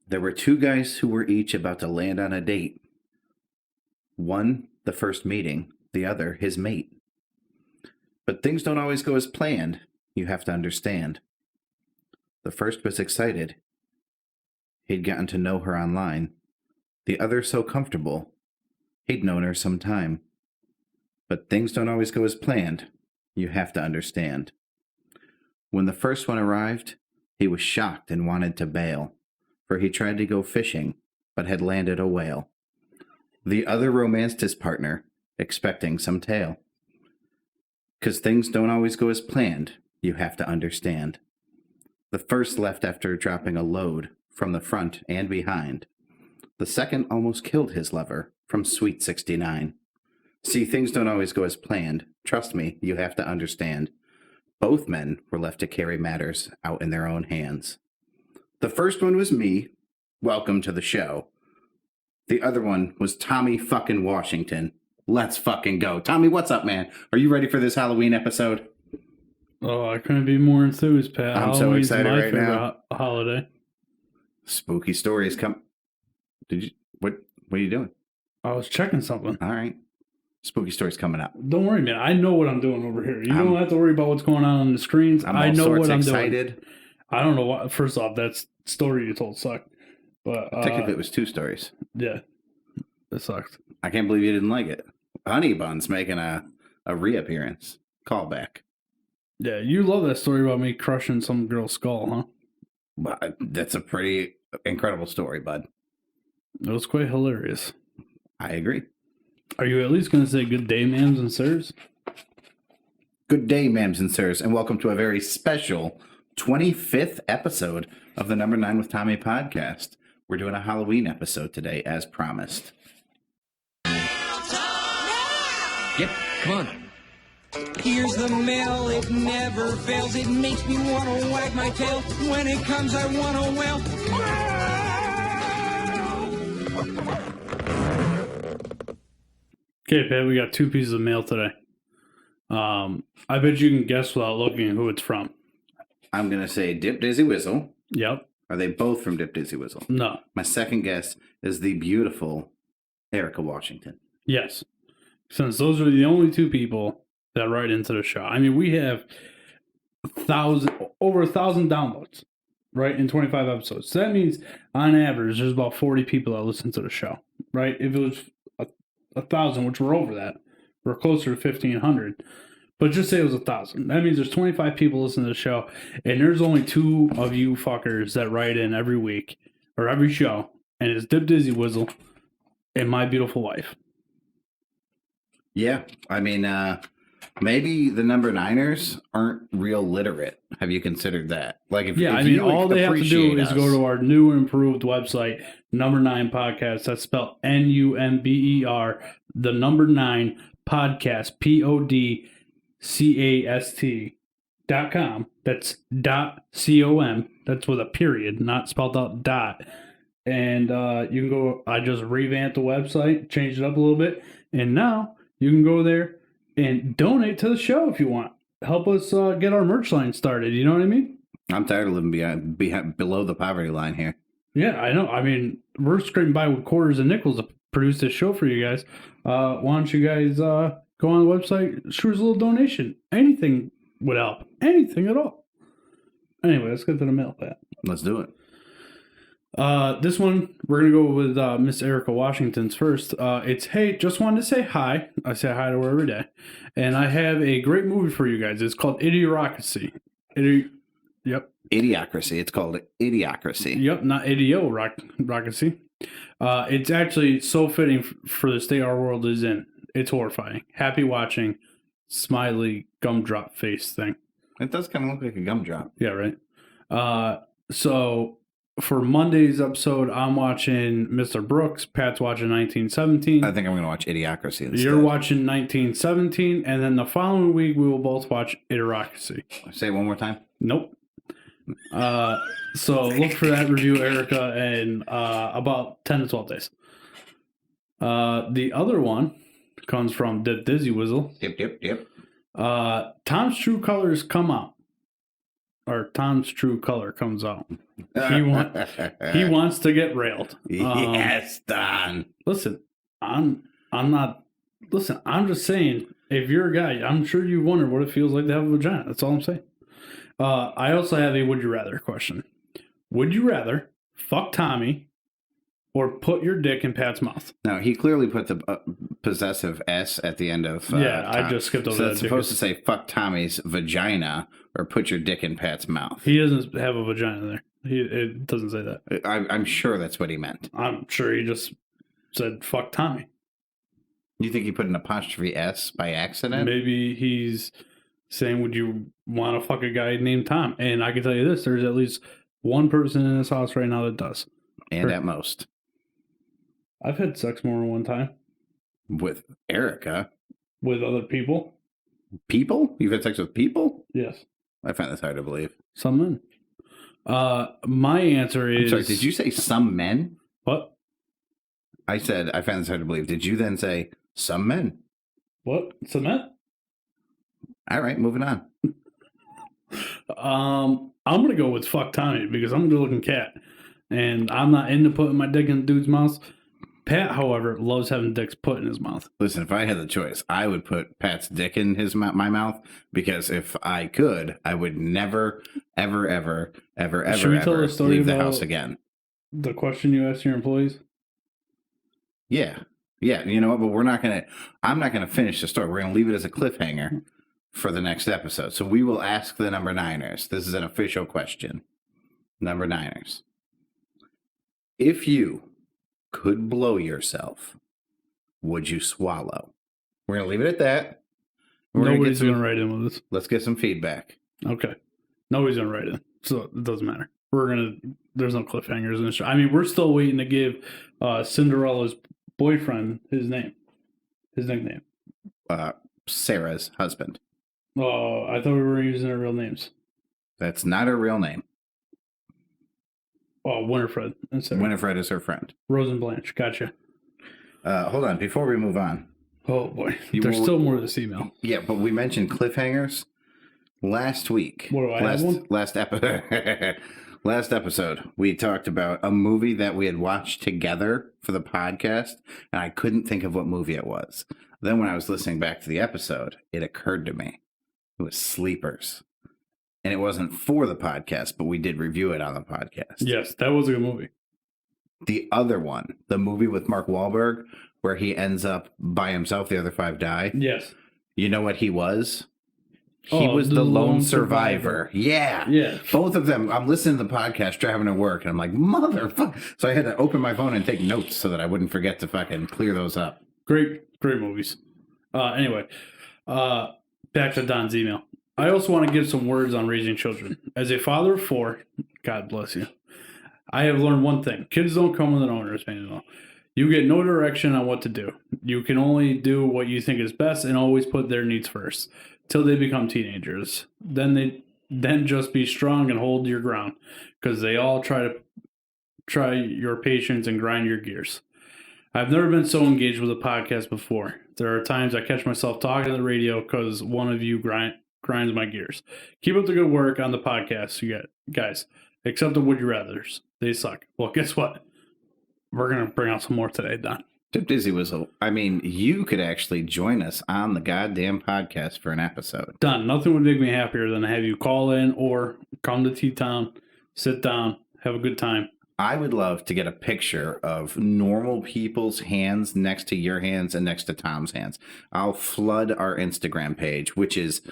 There were two guys who were each about to land on a date. One, the first meeting, the other, his mate. But things don't always go as planned, you have to understand. The first was excited. He'd gotten to know her online. The other so comfortable. He'd known her some time. But things don't always go as planned, you have to understand. When the first one arrived, he was shocked and wanted to bail, for he tried to go fishing, but had landed a whale. The other romanced his partner, expecting some tale. 'Cause things don't always go as planned, you have to understand. The first left after dropping a load from the front and behind. The second almost killed his lover from Sweet 69. See, things don't always go as planned. Trust me, you have to understand. Both men were left to carry matters out in their own hands. The first one was me. Welcome to the show. The other one was Tommy fucking Washington. Let's fucking go. Tommy, what's up, man? Are you ready for this Halloween episode? Oh, I couldn't be more enthused, Pat. I'm so excited right now. Holiday. Spooky stories come. What are you doing? I was checking something. All right. Spooky stories coming up. Don't worry, man. I know what I'm doing over here. You don't have to worry about what's going on the screens. I know what I'm doing. I don't know what. First off, that story you told sucked. But technically, it was two stories. Yeah, it sucked. I can't believe you didn't like it. Honey Bun's making a reappearance. Callback. Yeah, you love that story about me crushing some girl's skull, huh? Well, that's a pretty incredible story, bud. It was quite hilarious. I agree. Are you at least going to say good day, ma'ams and sirs? Good day, ma'ams and sirs, and welcome to a very special 25th episode of the Number 9 with Tommy podcast. We're doing a Halloween episode today, as promised. Yep, come on. Here's the mail, it never fails. It makes me want to wag my tail. When it comes, I want to wail. Okay, Pat, we got two pieces of mail today. I bet you can guess without looking who it's from. I'm going to say Dip Dizzy Whistle. Yep. Are they both from Dip Dizzy Whistle? No. My second guess is the beautiful Erica Washington. Yes. Since those are the only two people that write into the show. I mean, we have over 1,000 downloads, right, in 25 episodes. So that means, on average, there's about 40 people that listen to the show, right? If it was 1,000, which we're over that, we're closer to 1,500. But just say it was 1,000. That means there's 25 people listening to the show, and there's only two of you fuckers that write in every week or every show, and it's Dip Dizzy Whistle and my beautiful wife. Yeah, I mean, maybe the number niners aren't real literate. Have you considered that? Like, if all they have to do is go to our new and improved website, Number 9 Podcast. That's spelled NUMBER, the number 9 podcast, PODCAST.com. That's .com. That's with a period, not spelled out dot. And you can go. I just revamped the website, changed it up a little bit, and now you can go there and donate to the show if you want. Help us get our merch line started. You know what I mean? I'm tired of living below the poverty line here. Yeah, I know. I mean, we're scraping by with quarters and nickels to produce this show for you guys. Why don't you guys go on the website, shoot us a little donation. Anything would help. Anything at all. Anyway, let's get to the mail, Pat. Let's do it. This one, we're going to go with Miss Erica Washington's first. It's, hey, just wanted to say hi. I say hi to her every day. And I have a great movie for you guys. It's called Idiocracy. Yep. Idiocracy. It's called Idiocracy. Yep, not Idiocracy. It's actually so fitting for the state our world is in. It's horrifying. Happy watching. Smiley gumdrop face thing. It does kind of look like a gumdrop. Yeah, right. So for Monday's episode, I'm watching Mr. Brooks. Pat's watching 1917. I think I'm going to watch Idiocracy instead. You're watching 1917, and then the following week we will both watch Idiocracy. Say it one more time. Nope. So look for that review, Erica, in about 10 to 12 days. The other one comes from Dip Dizzy Whistle. Yep. Tom's True Colors come out. Tom's true color comes out. He wants to get railed. Yes, Don. Listen, I'm not. Listen, I'm just saying. If you're a guy, I'm sure you wonder what it feels like to have a vagina. That's all I'm saying. I also have a would you rather question. Would you rather fuck Tommy or put your dick in Pat's mouth? No, he clearly put the possessive S at the end of. I just skipped over so that. It's supposed to say fuck Tommy's vagina or put your dick in Pat's mouth. He doesn't have a vagina there. It doesn't say that. I'm sure that's what he meant. I'm sure he just said fuck Tommy. You think he put an apostrophe S by accident? Maybe he's saying, would you want to fuck a guy named Tom? And I can tell you this, there's at least one person in this house right now that does. And at most. I've had sex more than one time. With Erica? With other people. People? You've had sex with people? Yes. I find this hard to believe. Some men. My answer is... I'm sorry, did you say some men? What? I said, I find this hard to believe. Did you then say some men? What? Some men? All right, moving on. I'm going to go with fuck Tommy because I'm a good looking cat. And I'm not into putting my dick in the dude's mouth. Pat, however, loves having dicks put in his mouth. Listen, if I had the choice, I would put Pat's dick in my mouth because if I could, I would never, ever, ever, ever, ever, ever leave the house again. The question you asked your employees? Yeah. Yeah, you know what? But I'm not going to finish the story. We're going to leave it as a cliffhanger for the next episode. So we will ask the number niners. This is an official question. Number niners. If you could blow yourself, would you swallow? We're going to leave it at that. Nobody's going to write in with us. Let's get some feedback. Okay. Nobody's going to write in. So it doesn't matter. There's no cliffhangers in the show. I mean, we're still waiting to give Cinderella's boyfriend his nickname. Sarah's husband. Oh, I thought we were using our real names. That's not her real name. Oh, Winifred. Winifred is her friend. Rose and Blanche. Gotcha. Hold on. Before we move on. Oh, boy. There's still more to this email. Yeah, but we mentioned cliffhangers last week. What do I have one? Last episode, we talked about a movie that we had watched together for the podcast, and I couldn't think of what movie it was. Then when I was listening back to the episode, it occurred to me. It was Sleepers. And it wasn't for the podcast, but we did review it on the podcast. Yes, that was a good movie. The other one, the movie with Mark Wahlberg, where he ends up by himself, the other five die. Yes. You know what he was? He was the lone survivor. Yeah. Yeah. Both of them. I'm listening to the podcast driving to work, and I'm like, motherfucker. So I had to open my phone and take notes so that I wouldn't forget to fucking clear those up. Great movies. Anyway, back to Don's email. I also want to give some words on raising children. As a father of 4, God bless you, I have learned one thing. Kids don't come with an owner's manual. You get no direction on what to do. You can only do what you think is best and always put their needs first. Till they become teenagers. Then just be strong and hold your ground. Because they all try your patience and grind your gears. I've never been so engaged with a podcast before. There are times I catch myself talking to the radio because one of you grinds my gears. Keep up the good work on the podcast, you guys. Except the Would You Rathers. They suck. Well, guess what? We're going to bring out some more today, Don. Tip Dizzy was, you could actually join us on the goddamn podcast for an episode. Don, nothing would make me happier than to have you call in or come to T-Town, sit down, have a good time. I would love to get a picture of normal people's hands next to your hands and next to Tom's hands. I'll flood our Instagram page, which is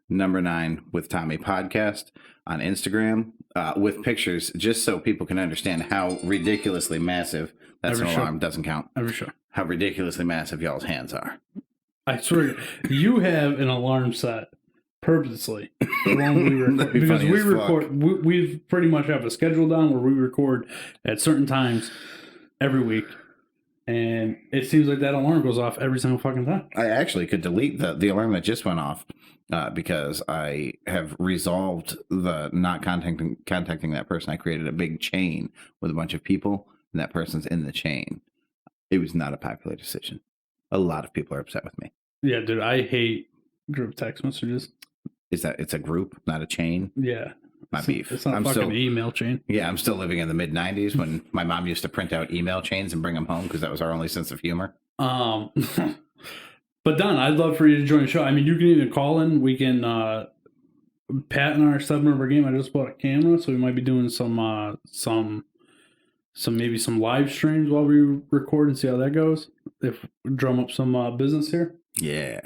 number 9 with Tommy podcast on Instagram, with pictures, just so people can understand how ridiculously massive. That's an alarm, doesn't count. Every show. How ridiculously massive y'all's hands are. I swear, you have an alarm set purposely when we record, because we record. We pretty much have a schedule down where we record at certain times every week, and it seems like that alarm goes off every single fucking time. I actually could delete the alarm that just went off because I have resolved the not contacting that person. I created a big chain with a bunch of people, and that person's in the chain. It was not a popular decision. A lot of people are upset with me. Yeah, dude, I hate group text messages. Is that it's a group, not a chain? Yeah. My beef. It's not a fucking email chain. Yeah, I'm still living in the mid 90s when my mom used to print out email chains and bring them home because that was our only sense of humor. But Don, I'd love for you to join the show. I mean, you can even call in. We can. Pat and I are stepping up our game. I just bought a camera, so we might be doing some maybe some live streams while we record and see how that goes. If we drum up some business here. Yeah.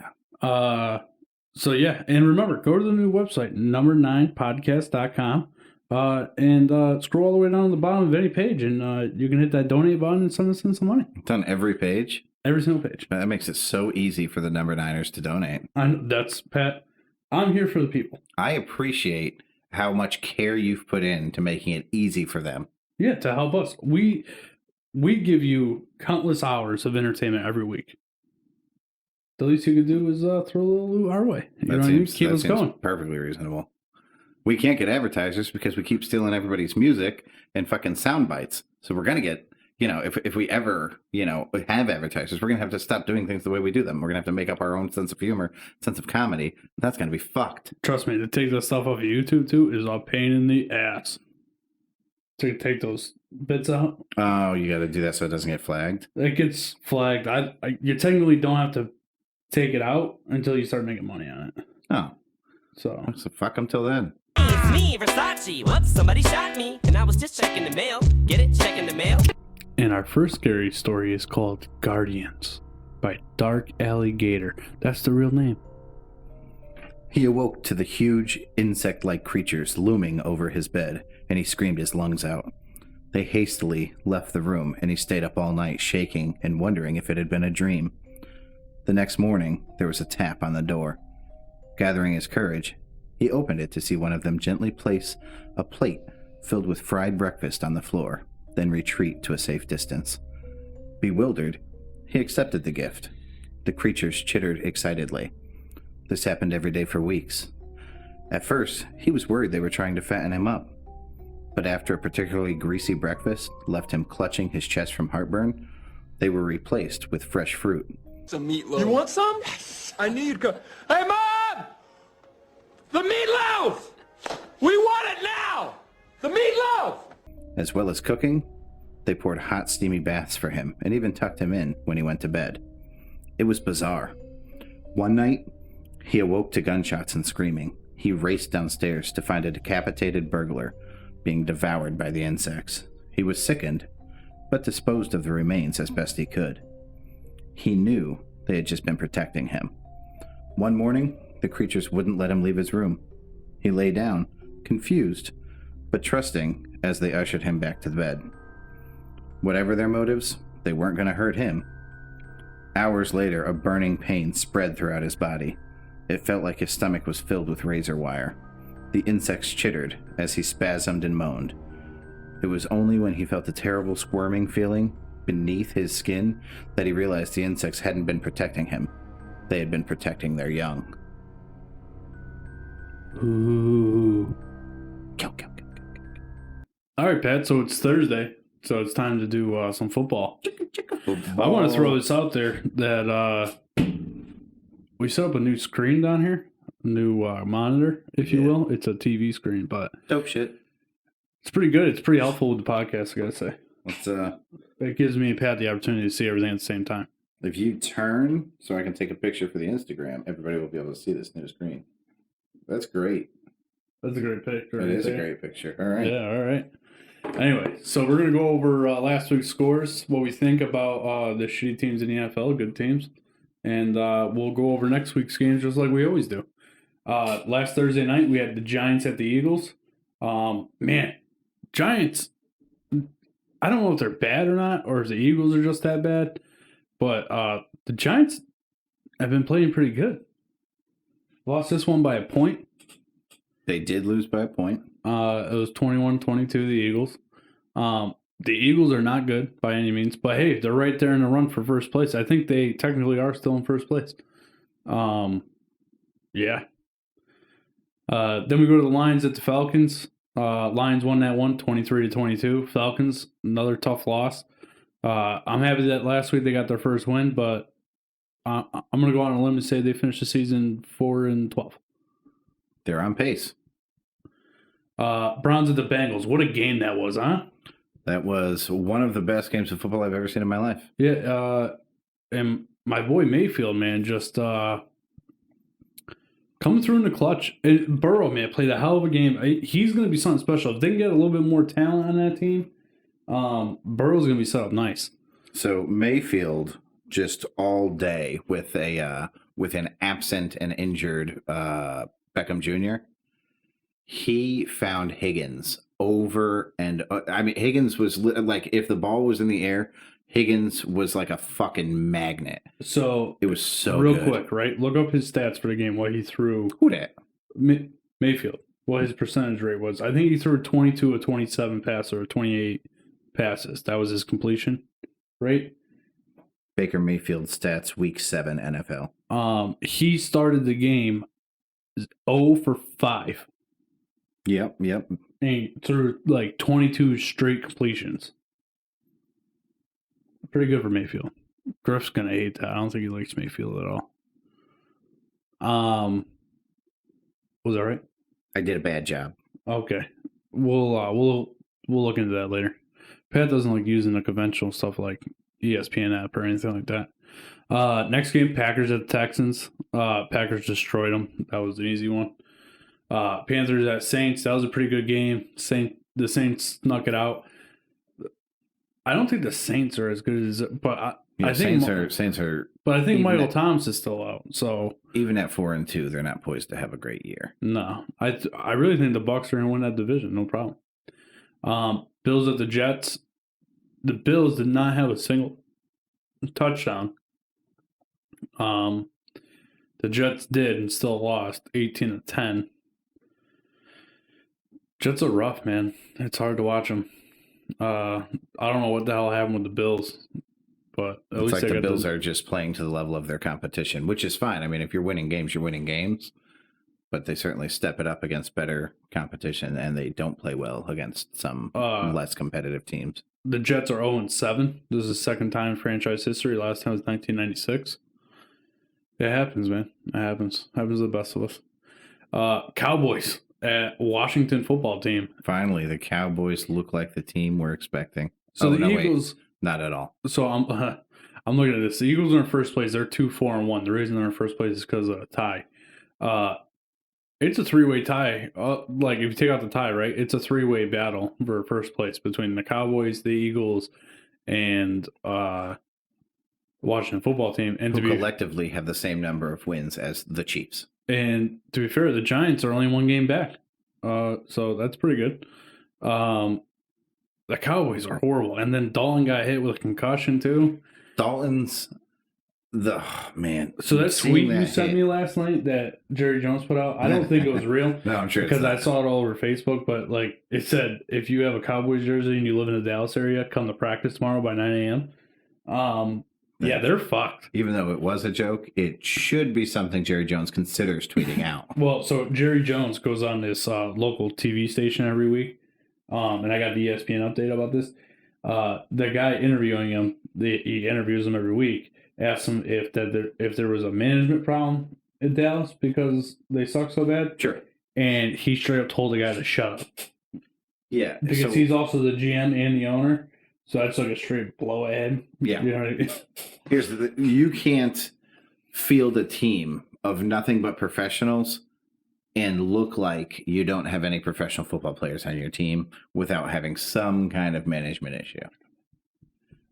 So yeah, and remember, go to the new website, number9podcast.com, and scroll all the way down to the bottom of any page, and you can hit that donate button and send us in some money. It's on every page? Every single page. That makes it so easy for the number niners to donate. That's Pat. I'm here for the people. I appreciate how much care you've put into making it easy for them. Yeah, to help us. We give you countless hours of entertainment every week. The least you could do is throw a little loot our way. You know what I mean? Keep us going. Perfectly reasonable. We can't get advertisers because we keep stealing everybody's music and fucking sound bites. So we're going to get, if we ever, have advertisers, we're going to have to stop doing things the way we do them. We're going to have to make up our own sense of humor, sense of comedy. That's going to be fucked. Trust me, to take that stuff off of YouTube, too, is a pain in the ass. To take those bits out. Oh, you got to do that so it doesn't get flagged? It gets flagged. You technically don't have to take it out until you start making money on it. Oh. So fuck them till then. It's me, Versace. Whoops, somebody shot me. And I was just checking the mail. Get it? Checking the mail. And our first scary story is called Guardians by Dark Alligator. That's the real name. He awoke to the huge insect-like creatures looming over his bed, and he screamed his lungs out. They hastily left the room, and he stayed up all night shaking and wondering if it had been a dream. The next morning, there was a tap on the door. Gathering his courage, he opened it to see one of them gently place a plate filled with fried breakfast on the floor, then retreat to a safe distance. Bewildered, he accepted the gift. The creatures chittered excitedly. This happened every day for weeks. At first, he was worried they were trying to fatten him up. But after a particularly greasy breakfast left him clutching his chest from heartburn, they were replaced with fresh fruit. Some meatloaf. You want some? Yes. I knew you'd go. Hey, Mom! The meatloaf! We want it now! The meatloaf! As well as cooking, they poured hot, steamy baths for him and even tucked him in when he went to bed. It was bizarre. One night, he awoke to gunshots and screaming. He raced downstairs to find a decapitated burglar being devoured by the insects. He was sickened, but disposed of the remains as best he could. He knew they had just been protecting him. One morning, the creatures wouldn't let him leave his room. He lay down, confused, but trusting as they ushered him back to the bed. Whatever their motives, they weren't going to hurt him. Hours later, a burning pain spread throughout his body. It felt like his stomach was filled with razor wire. The insects chittered as he spasmed and moaned. It was only when he felt a terrible squirming feeling beneath his skin that he realized the insects hadn't been protecting him. They had been protecting their young. Ooh. All right, Pat, so it's Thursday, so it's time to do some football. I want to throw this out there that we set up a new screen down here, a new monitor, if you will. It's a TV screen, but Dope shit. it's pretty good. It's pretty helpful with the podcast, I gotta say. Let's It gives me and Pat the opportunity to see everything at the same time. if you turn so I can take a picture for the Instagram, everybody will be able to see this new screen. That's great. That's a great picture. It is a great picture. All right. Yeah, all right. Anyway, so we're going to go over last week's scores, what we think about the shitty teams in the NFL, good teams, and we'll go over next week's games just like we always do. Last Thursday night, we had the Giants at the Eagles. Man, Giants, I don't know if they're bad or not, or if the Eagles are just that bad, but the Giants have been playing pretty good. Lost this one by a point. They did lose by a point. It was 21-22, the Eagles. The Eagles are not good by any means, but hey, they're right there in the run for first place. I think they technically are still in first place. Yeah. Then we go to the Lions at the Falcons. Lions won that one, 23-22. Falcons, another tough loss. I'm happy that last week they got their first win, but I'm going to go on a limb and say they finished the season 4-12. They're on pace. Browns at the Bengals. What a game that was, huh? That was one of the best games of football I've ever seen in my life. Yeah, and my boy Mayfield, man, just coming through in the clutch. And Burrow, man, played a hell of a game. He's going to be something special. If they can get a little bit more talent on that team, Burrow's going to be set up nice. So Mayfield just all day with an absent and injured Beckham Jr. He found Higgins over and Higgins was like, if the ball was in the air, Higgins was like a fucking magnet. So it was so real good. Quick, right? Look up his stats for the game. What he threw. Who dat? Mayfield. What his percentage rate was. I think he threw 22 of 27 passes or 28 passes. That was his completion rate. Baker Mayfield stats week 7 NFL. He started the game 0 for 5. Yep. And he threw like 22 straight completions. Pretty good for Mayfield. Griff's gonna hate that. I don't think he likes Mayfield at all. Was that right? I did a bad job. Okay. We'll look into that later. Pat doesn't like using the conventional stuff like ESPN app or anything like that. Next game, Packers at the Texans. Packers destroyed them. That was an easy one. Panthers at Saints. That was a pretty good game. The Saints snuck it out. I don't think the Saints are as good as, but I think Saints are. But I think Michael Thomas is still out. So even at 4-2, they're not poised to have a great year. No, I really think the Bucs are going to win that division. No problem. Bills at the Jets. The Bills did not have a single touchdown. The Jets did and still lost 18-10. Jets are rough, man. It's hard to watch them. I don't know what the hell happened with the Bills, but at it's least like the Bills are just playing to the level of their competition, which is fine. I mean, if you're winning games, you're winning games. But they certainly step it up against better competition, and they don't play well against some less competitive teams. The Jets are 0-7. This is the second time in franchise history. Last time was 1996. It happens, man. It happens. Happens to the best of us. Cowboys at Washington football team. Finally, the Cowboys look like the team we're expecting. So Eagles, not at all. So I'm looking at this. The Eagles are in first place. They're 2-4-1. The reason they're in first place is because of a tie. It's a 3-way tie. Like if you take out the tie, right? It's a 3-way battle for first place between the Cowboys, the Eagles, and Washington football team, and who collectively have the same number of wins as the Chiefs. And to be fair, the Giants are only one game back. So that's pretty good. The Cowboys are horrible. And then Dalton got hit with a concussion too. Dalton's man. So that tweet you sent me last night that Jerry Jones put out, I don't think it was real. No, I'm sure because I saw it all over Facebook, but like it said, if you have a Cowboys jersey and you live in the Dallas area, come to practice tomorrow by 9 a.m. Yeah, they're fucked. Even though it was a joke, it should be something Jerry Jones considers tweeting out. Well, so Jerry Jones goes on this local TV station every week, and I got the ESPN update about this. The guy interviewing him, he interviews him every week, asks him if there was a management problem in Dallas because they suck so bad. Sure. And he straight up told the guy to shut up. Yeah. Because he's also the GM and the owner. So that's like a straight blow ahead. Yeah. You know what I mean? Here's you can't field a team of nothing but professionals and look like you don't have any professional football players on your team without having some kind of management issue.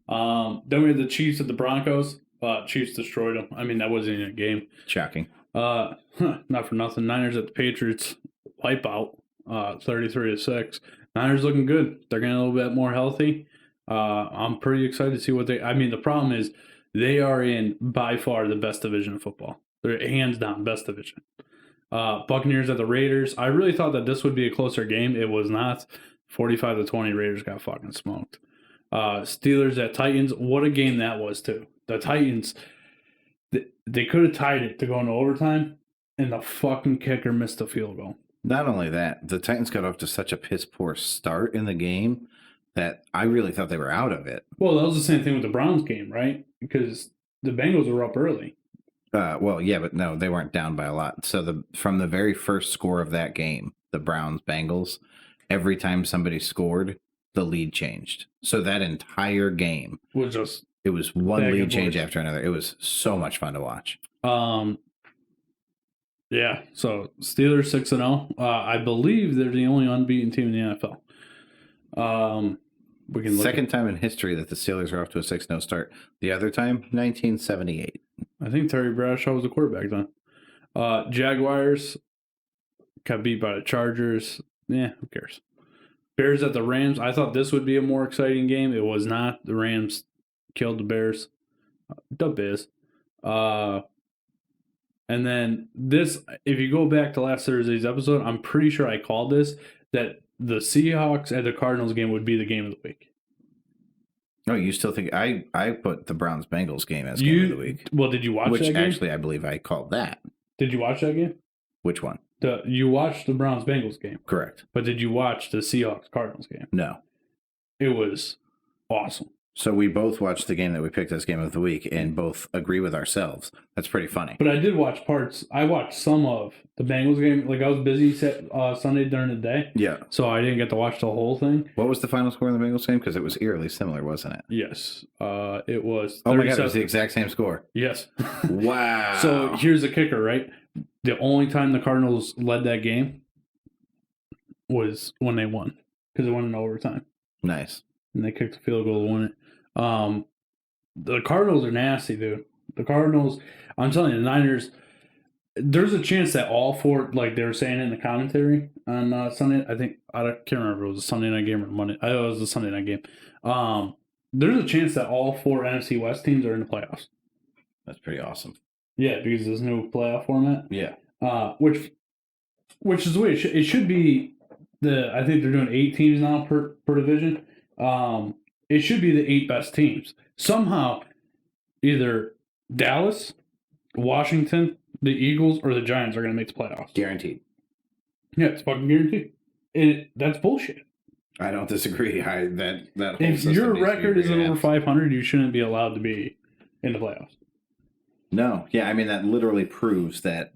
Then we had the Chiefs at the Broncos. Chiefs destroyed them. I mean, that wasn't even a game. Shocking. Not for nothing. Niners at the Patriots. Wipeout. 33-6. Niners looking good. They're getting a little bit more healthy. I'm pretty excited to see what the problem is they are in by far the best division of football. They're hands down best division. Buccaneers at the Raiders. I really thought that this would be a closer game. It was not. 45-20 Raiders got fucking smoked. Steelers at Titans. What a game that was too. The Titans, they could have tied it to go into overtime, and the fucking kicker missed the field goal. Not only that, the Titans got off to such a piss poor start in the game that I really thought they were out of it. Well, that was the same thing with the Browns game, right? Because the Bengals were up early. Well, yeah, but no, they weren't down by a lot. So from the very first score of that game, the Browns-Bengals, every time somebody scored, the lead changed. So that entire game was just it was one back lead and change forth. after another. It was so much fun to watch. Yeah. So Steelers 6-0. I believe they're the only unbeaten team in the NFL. We can look Second time in history that the Steelers are off to a 6-0 start. The other time, 1978. I think Terry Bradshaw was the quarterback then. Jaguars got beat by the Chargers. Yeah, who cares? Bears at the Rams. I thought this would be a more exciting game. It was not. The Rams killed the Bears. The Biz. And then this, if you go back to last Thursday's episode, I'm pretty sure I called this, that the Seahawks at the Cardinals game would be the game of the week. Oh, you still think I put the Browns-Bengals game as game of the week? Well, did you watch Which that game? actually I believe I called that. Did you watch that game? Which one? You watched the Browns-Bengals game. Correct. But did you watch the Seahawks-Cardinals game? No. It was awesome. So we both watched the game that we picked as game of the week and both agree with ourselves. That's pretty funny. But I did watch parts. I watched some of the Bengals game. Like, I was busy Sunday during the day. Yeah. So I didn't get to watch the whole thing. What was the final score in the Bengals game? Because it was eerily similar, wasn't it? Yes. It was 37. Oh my God, it was the exact same score. Yes. Wow. So here's the kicker, right? The only time the Cardinals led that game was when they won. Because it went in overtime. Nice. And they kicked the field goal to win it. The Cardinals are nasty, dude. The Cardinals, I'm telling you, the Niners, there's a chance that all four, like they were saying in the commentary on Sunday, I can't remember if it was a Sunday night game or Monday. I know it was a Sunday night game. There's a chance that all four NFC West teams are in the playoffs. That's pretty awesome. Yeah, because of this new playoff format. Yeah. Which is the way it should be. I think they're doing 8 teams now per division. It should be the 8 best teams. Somehow, either Dallas, Washington, the Eagles, or the Giants are going to make the playoffs. Guaranteed. Yeah, it's fucking guaranteed. That's bullshit. I don't disagree. That whole If system your needs to be record isn't over revamped. 500, you shouldn't be allowed to be in the playoffs. No. Yeah, I mean, that literally proves that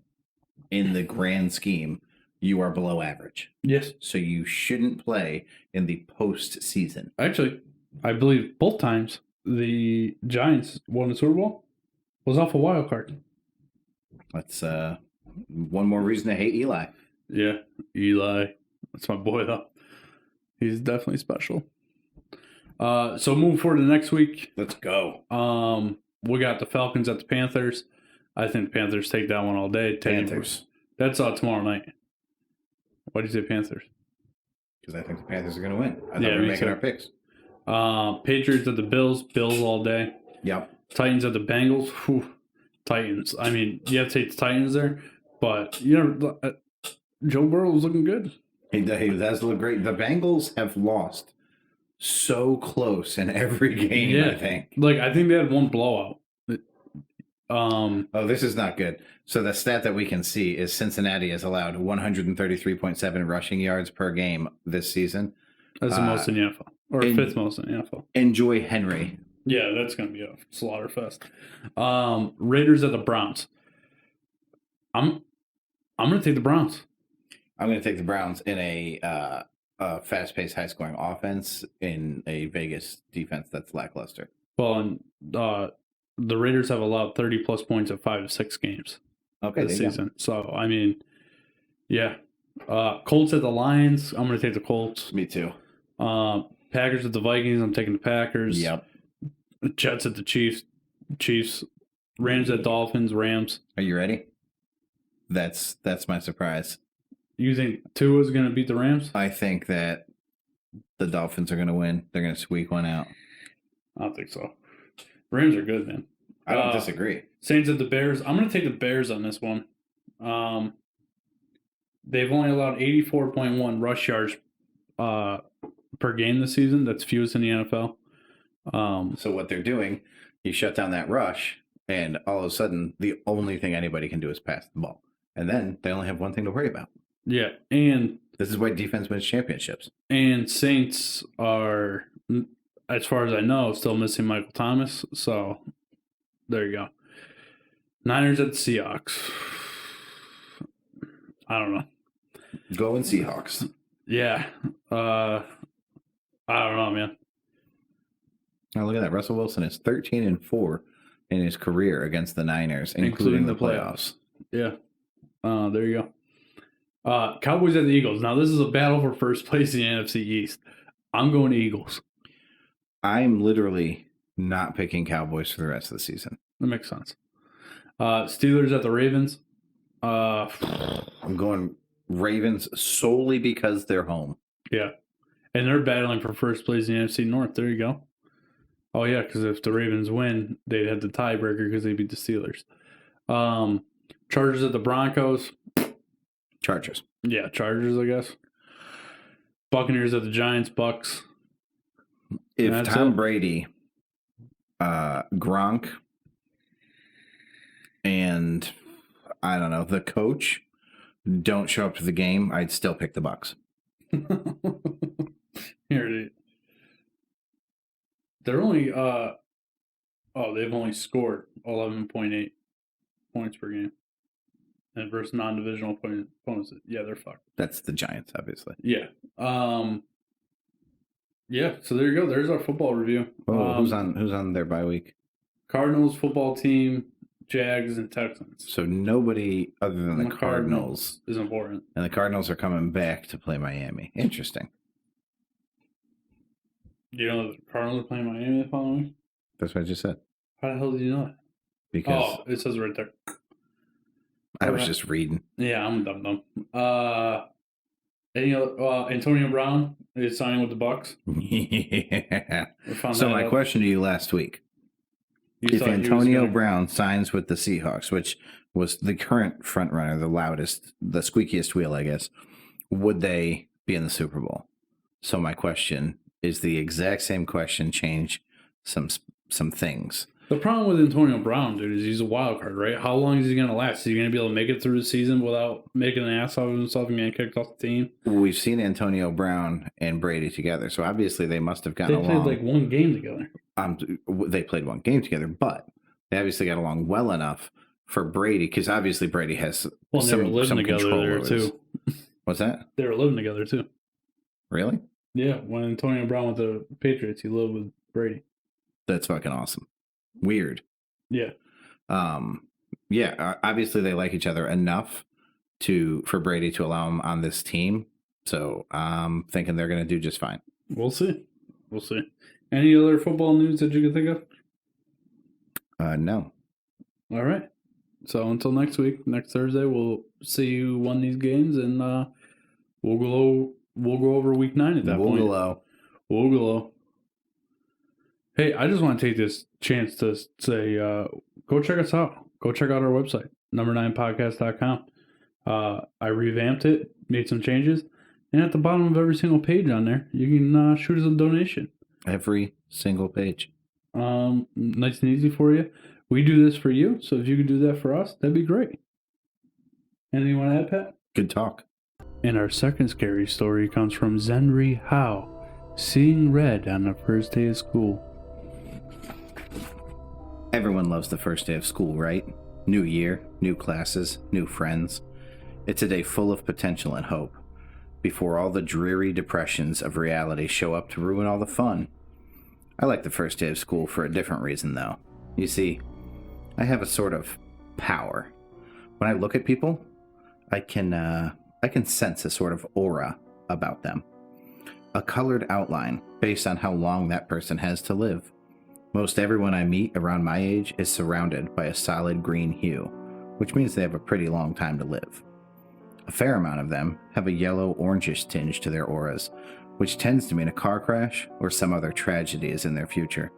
in the grand scheme, you are below average. Yes. So you shouldn't play in the postseason. Actually, I believe both times the Giants won the Super Bowl was off a wild card. That's one more reason to hate Eli. Yeah, Eli. That's my boy, though. He's definitely special. So moving forward to next week, Let's go. we got the Falcons at the Panthers. I think the Panthers take that one all day. Panthers. That's tomorrow night. Why do you say Panthers? Because I think the Panthers are going to win. I thought Yeah, we were me making too. our picks. Patriots at the Bills. Bills all day. Yep. Titans at the Bengals. Whew. Titans. I mean, you have to take the Titans there, but Joe Burrow was looking good. He does look great. The Bengals have lost so close in every game, I think. Like, I think they had one blowout. Oh, this is not good. So the stat that we can see is Cincinnati has allowed 133.7 rushing yards per game this season. That's the most in the NFL. Or fifth most in the NFL. Enjoy Henry. Yeah, that's going to be a slaughter fest. Raiders at the Browns. I'm going to take the Browns. I'm going to take the Browns in a fast-paced, high-scoring offense in a Vegas defense that's lackluster. Well, and the Raiders have allowed 30-plus points in 5 to 6 games this season. So, I mean, yeah. Colts at the Lions. I'm going to take the Colts. Me too. Packers at the Vikings. I'm taking the Packers. Yep. Jets at the Chiefs. Rams at Dolphins. Rams. Are you ready? That's my surprise. You think Tua is going to beat the Rams? I think that the Dolphins are going to win. They're going to squeak one out. I don't think so. Rams are good, man. I don't disagree. Saints at the Bears. I'm going to take the Bears on this one. They've only allowed 84.1 rush yards per game this season. That's fewest in the NFL. So what they're doing, you shut down that rush, and all of a sudden, the only thing anybody can do is pass the ball. And then they only have one thing to worry about. Yeah, and This is why defense wins championships. Saints are, as far as I know, still missing Michael Thomas. So there you go. Niners at the Seahawks. I don't know. Going Seahawks. Yeah. I don't know, man. Oh, look at that. Russell Wilson is 13-4 in his career against the Niners, including the playoffs. Yeah. There you go. Cowboys at the Eagles. Now, this is a battle for first place in the NFC East. I'm going to Eagles. I'm literally not picking Cowboys for the rest of the season. That makes sense. Steelers at the Ravens. I'm going Ravens solely because they're home. Yeah. And they're battling for first place in the NFC North. There you go. Oh, yeah, because if the Ravens win, they'd have the tiebreaker because they beat the Steelers. Chargers at the Broncos. Chargers. Yeah, Chargers, I guess. Buccaneers at the Giants. Bucks. If Tom Brady, Gronk, and I don't know, the coach don't show up to the game, I'd still pick the Bucks. Here it is. They're only they've only scored 11.8 points per game. And versus non-divisional opponents, yeah, they're fucked. That's the Giants, obviously. Yeah. Yeah, so there you go. There's our football review. Oh, who's on their bye week? Cardinals football team, Jags, and Texans. So nobody other than the Cardinals is important. And the Cardinals are coming back to play Miami. Interesting. Do you know the Cardinals are playing Miami the following week? That's what I just said. How the hell did you know that? Because it says it right there. I was just reading. Yeah, I'm dumb. Antonio Brown is signing with the Bucks. Yeah. So my question to you last week. If Antonio Brown signs with the Seahawks, which was the current front runner, the loudest, the squeakiest wheel, I guess, would they be in the Super Bowl? So my question is the exact same question, change some things. The problem with Antonio Brown, dude, is he's a wild card, right? How long is he going to last? Is he going to be able to make it through the season without making an ass out of himself and getting kicked off the team? We've seen Antonio Brown and Brady together, so obviously they must have gotten along. They played like one game together. They played one game together, but they obviously got along well enough for Brady, because obviously Brady has they were living together there too. What's that? They were living together too. Really? Yeah, when Antonio Brown with the Patriots, he lived with Brady. That's fucking awesome. Weird. Yeah. Yeah, obviously they like each other enough for Brady to allow him on this team. So I'm thinking they're going to do just fine. We'll see. Any other football news that you can think of? No. All right. So until next week, next Thursday, we'll see who won these games, and we'll go over week 9 at that point. We'll go. Hey, I just want to take this chance to say, go check us out. Go check out our website, number9podcast.com. I revamped it, made some changes, and at the bottom of every single page on there, you can shoot us a donation. Every single page. Nice and easy for you. We do this for you, so if you could do that for us, that'd be great. Anything you want to add, Pat? Good talk. And our second scary story comes from Zenri Howe, seeing red on the first day of school. Everyone loves the first day of school, right? New year, new classes, new friends. It's a day full of potential and hope, before all the dreary depressions of reality show up to ruin all the fun. I like the first day of school for a different reason, though. You see, I have a sort of power. When I look at people, I can sense a sort of aura about them. A colored outline based on how long that person has to live. Most everyone I meet around my age is surrounded by a solid green hue, which means they have a pretty long time to live. A fair amount of them have a yellow-orangish tinge to their auras, which tends to mean a car crash or some other tragedy is in their future.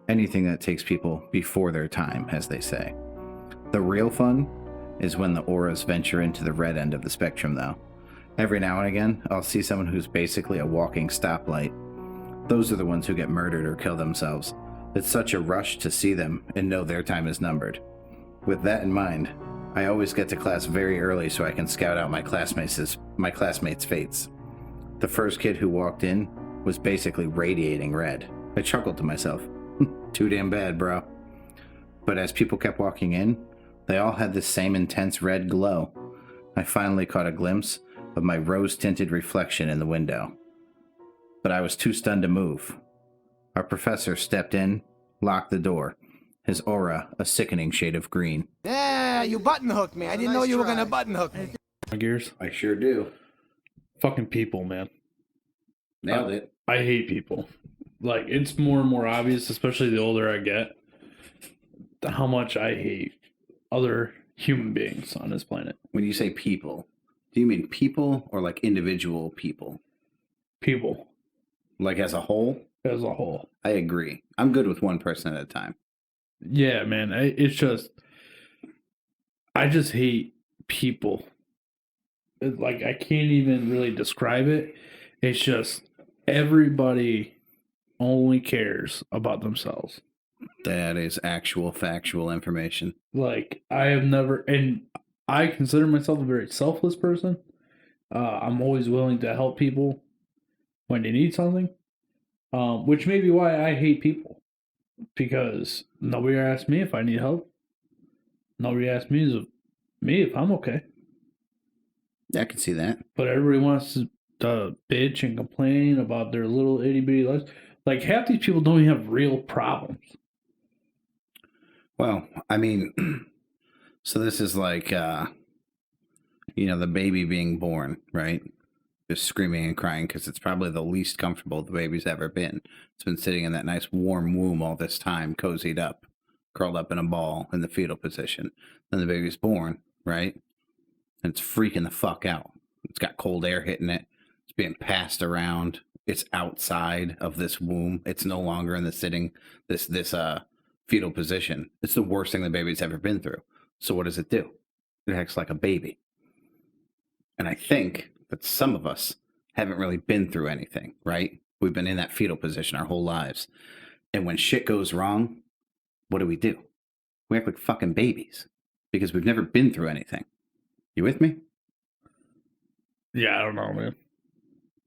Anything that takes people before their time, as they say. The real fun is when the auras venture into the red end of the spectrum, though. Every now and again, I'll see someone who's basically a walking stoplight. Those are the ones who get murdered or kill themselves. It's such a rush to see them and know their time is numbered. With that in mind, I always get to class very early so I can scout out my classmates' fates. The first kid who walked in was basically radiating red. I chuckled to myself. Too damn bad, bro. But as people kept walking in, they all had this same intense red glow. I finally caught a glimpse of my rose-tinted reflection in the window. But I was too stunned to move. Our professor stepped in, locked the door, his aura a sickening shade of green. Yeah, you button hooked me. I didn't know you were gonna button hook me. My gears. I sure do. Fucking people, man. Nailed it. I hate people. Like, it's more and more obvious, especially the older I get, how much I hate other human beings on this planet. When you say people, do you mean people or like individual people? People. Like as a whole? As a whole. I agree. I'm good with one person at a time. Yeah, man. It's just, I just hate people. Like, I can't even really describe it. It's just, everybody only cares about themselves. That is actual factual information. Like, I have never, and I consider myself a very selfless person. I'm always willing to help people when they need something, which may be why I hate people, because nobody asks me if I need help. Nobody asks me if I'm okay. Yeah, I can see that. But everybody wants to bitch and complain about their little itty bitty lives. Like, half these people don't even have real problems. Well, I mean, so this is like, the baby being born, right? Just screaming and crying because it's probably the least comfortable the baby's ever been. It's been sitting in that nice warm womb all this time, cozied up, curled up in a ball in the fetal position. Then the baby's born, right? And it's freaking the fuck out. It's got cold air hitting it. It's being passed around. It's outside of this womb. It's no longer in the this fetal position. It's the worst thing the baby's ever been through. So what does it do? It acts like a baby. And I think that some of us haven't really been through anything, right? We've been in that fetal position our whole lives. And when shit goes wrong, what do? We act like fucking babies because we've never been through anything. You with me? Yeah, I don't know, man.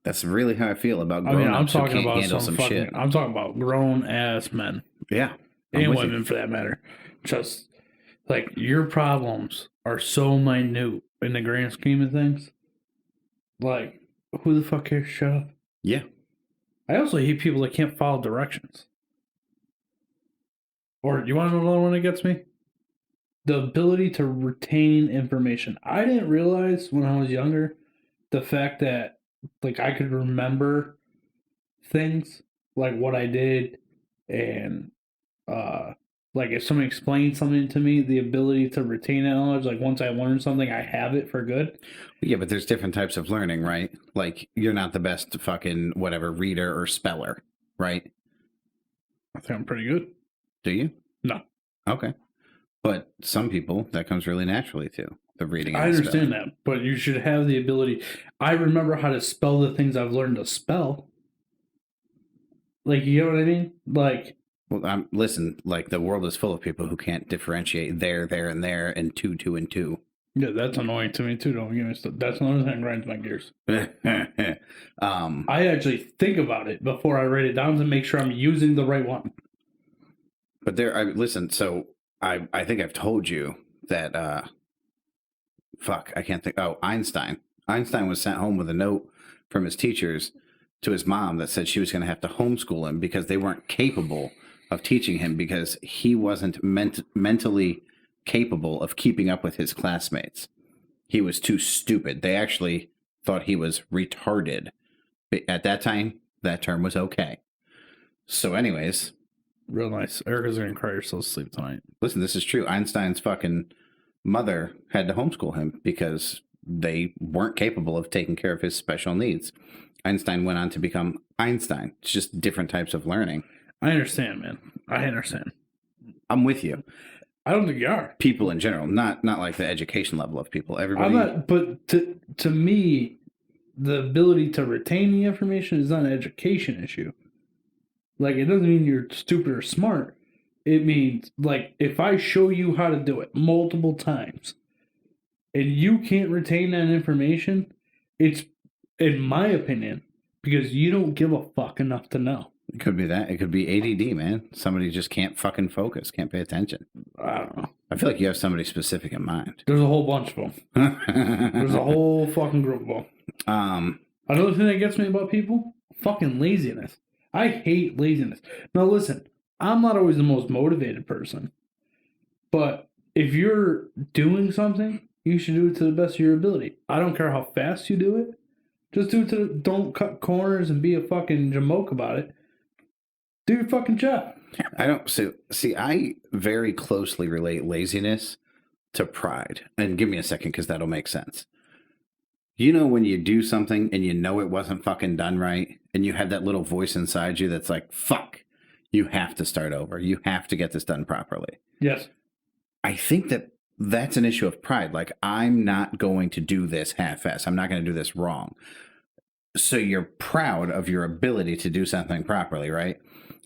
That's really how I feel about grown-ups who can't handle some shit. I'm talking about grown-ass men. Yeah. And women, for that matter. Just, like, your problems are so minute in the grand scheme of things. Like, who the fuck cares? Shut up. Yeah. I also hate people that can't follow directions. Or, you want to know another one that gets me? The ability to retain information. I didn't realize when I was younger the fact that, like, I could remember things, like what I did, and like if somebody explained something to me, the ability to retain that knowledge, like once I learn something, I have it for good. Yeah, but there's different types of learning, right? Like, you're not the best fucking whatever reader or speller, right? I think I'm pretty good. Do you? No. Okay. But some people, that comes really naturally too. The reading and I understand spelling. that, but you should have the ability. I remember how to spell the things I've learned to spell. Like, you know what I mean? Like, well, listen, like, the world is full of people who can't differentiate there, and there, and two, and two. Yeah, that's annoying to me too. Don't give me stuff. That's another thing that grinds my gears. I actually think about it before I write it down to make sure I'm using the right one. But listen, so I think I've told you that, I can't think. Oh, Einstein. Einstein was sent home with a note from his teachers to his mom that said she was going to have to homeschool him because they weren't capable of teaching him because he wasn't mentally capable of keeping up with his classmates. He was too stupid. They actually thought he was retarded. At that time, that term was okay. So anyways. Real nice. Erica's going to cry herself to sleep tonight. Listen, this is true. Einstein's fucking mother had to homeschool him because they weren't capable of taking care of his special needs. Einstein went on to become Einstein. It's just different types of learning. I understand, man. I understand. I'm with you. I don't think you are. People in general, not like the education level of people. Everybody. I'm not, but to me, the ability to retain the information is not an education issue. Like, it doesn't mean you're stupid or smart. It means, like, if I show you how to do it multiple times and you can't retain that information, it's, in my opinion, because you don't give a fuck enough to know. It could be that. It could be ADD, man. Somebody just can't fucking focus, can't pay attention. I don't know. I feel like you have somebody specific in mind. There's a whole bunch of them. There's a whole fucking group of them. Another thing that gets me about people, fucking laziness. I hate laziness. Now listen, I'm not always the most motivated person, but if you're doing something, you should do it to the best of your ability. I don't care how fast you do it. Just do it don't cut corners and be a fucking jamoke about it. Do your fucking job. I don't see. I very closely relate laziness to pride, and give me a second because that'll make sense. You know when you do something and you know it wasn't fucking done right, and you have that little voice inside you that's like, "Fuck, you have to start over. You have to get this done properly." Yes. I think that's an issue of pride. Like, I'm not going to do this half-ass. I'm not going to do this wrong. So you're proud of your ability to do something properly, right?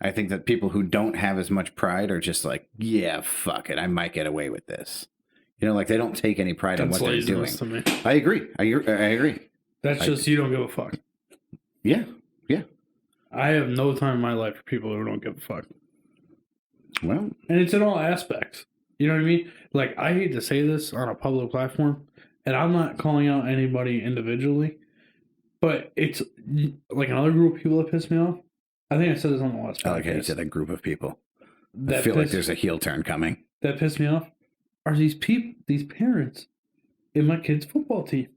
I think that people who don't have as much pride are just like, yeah, fuck it, I might get away with this. You know, like they don't take any pride in what they're doing. To me. I agree. I agree. That's just you don't give a fuck. Yeah, yeah. I have no time in my life for people who don't give a fuck. Well, and it's in all aspects. You know what I mean? Like, I hate to say this on a public platform, and I'm not calling out anybody individually, but it's like another group of people that piss me off. I think I said this on the last podcast. I like how you said a group of people. I feel like there's a heel turn coming. That pissed me off are these parents in my kid's football team.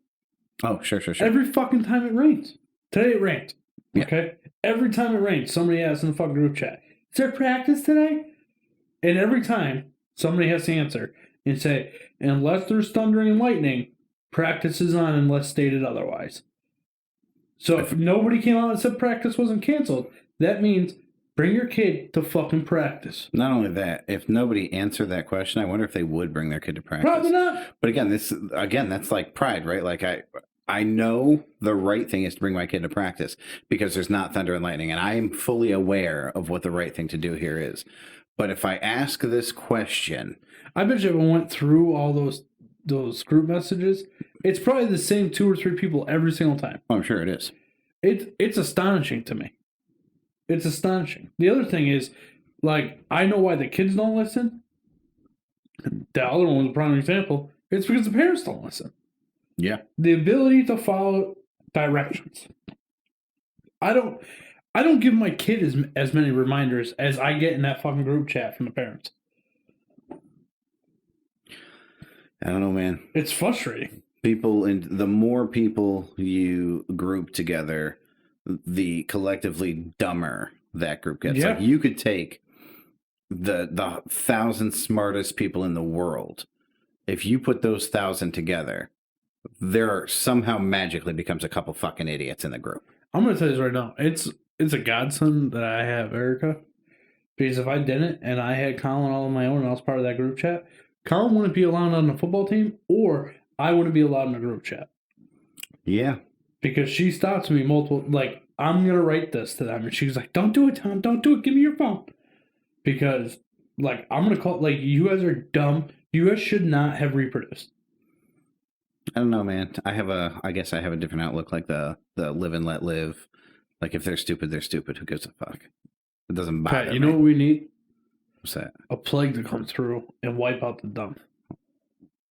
Oh, sure. Every fucking time it rains. Today it rained. Yeah. Okay? Every time it rains, somebody asks in the fucking group chat, is there practice today? And every time, somebody has to answer and say, unless there's thunder and lightning, practice is on unless stated otherwise. So if nobody came out and said practice wasn't canceled, that means bring your kid to fucking practice. Not only that, if nobody answered that question, I wonder if they would bring their kid to practice. Probably not. But again, that's like pride, right? Like I know the right thing is to bring my kid to practice because there's not thunder and lightning, and I am fully aware of what the right thing to do here is. But if I ask this question, I bet you if I went through all those group messages, it's probably the same 2 or 3 people every single time. Oh, I'm sure it is. It's astonishing to me. It's astonishing. The other thing is, like, I know why the kids don't listen. The other one was a prime example. It's because the parents don't listen. Yeah. The ability to follow directions. I don't give my kid as many reminders as I get in that fucking group chat from the parents. I don't know, man. It's frustrating. The more people you group together, the collectively dumber that group gets. Yeah. Like, you could take the 1,000 smartest people in the world. If you put those 1,000 together, there somehow magically becomes a couple fucking idiots in the group. I'm going to tell you this right now. It's a godsend that I have Erica. Because if I didn't and I had Colin all on my own and I was part of that group chat, Colin wouldn't be allowed on the football team or I wouldn't be allowed in the group chat. Yeah. Because she stops me multiple, like, I'm going to write this to them. And she's like, don't do it, Tom. Don't do it. Give me your phone. Because, like, I'm going to call, like, you guys are dumb. You guys should not have reproduced. I don't know, man. I guess I have a different outlook, like the live and let live. Like, if they're stupid, they're stupid. Who gives a fuck? It doesn't bother Pat, me. you know what we need? What's that? A plague to come through and wipe out the dumb.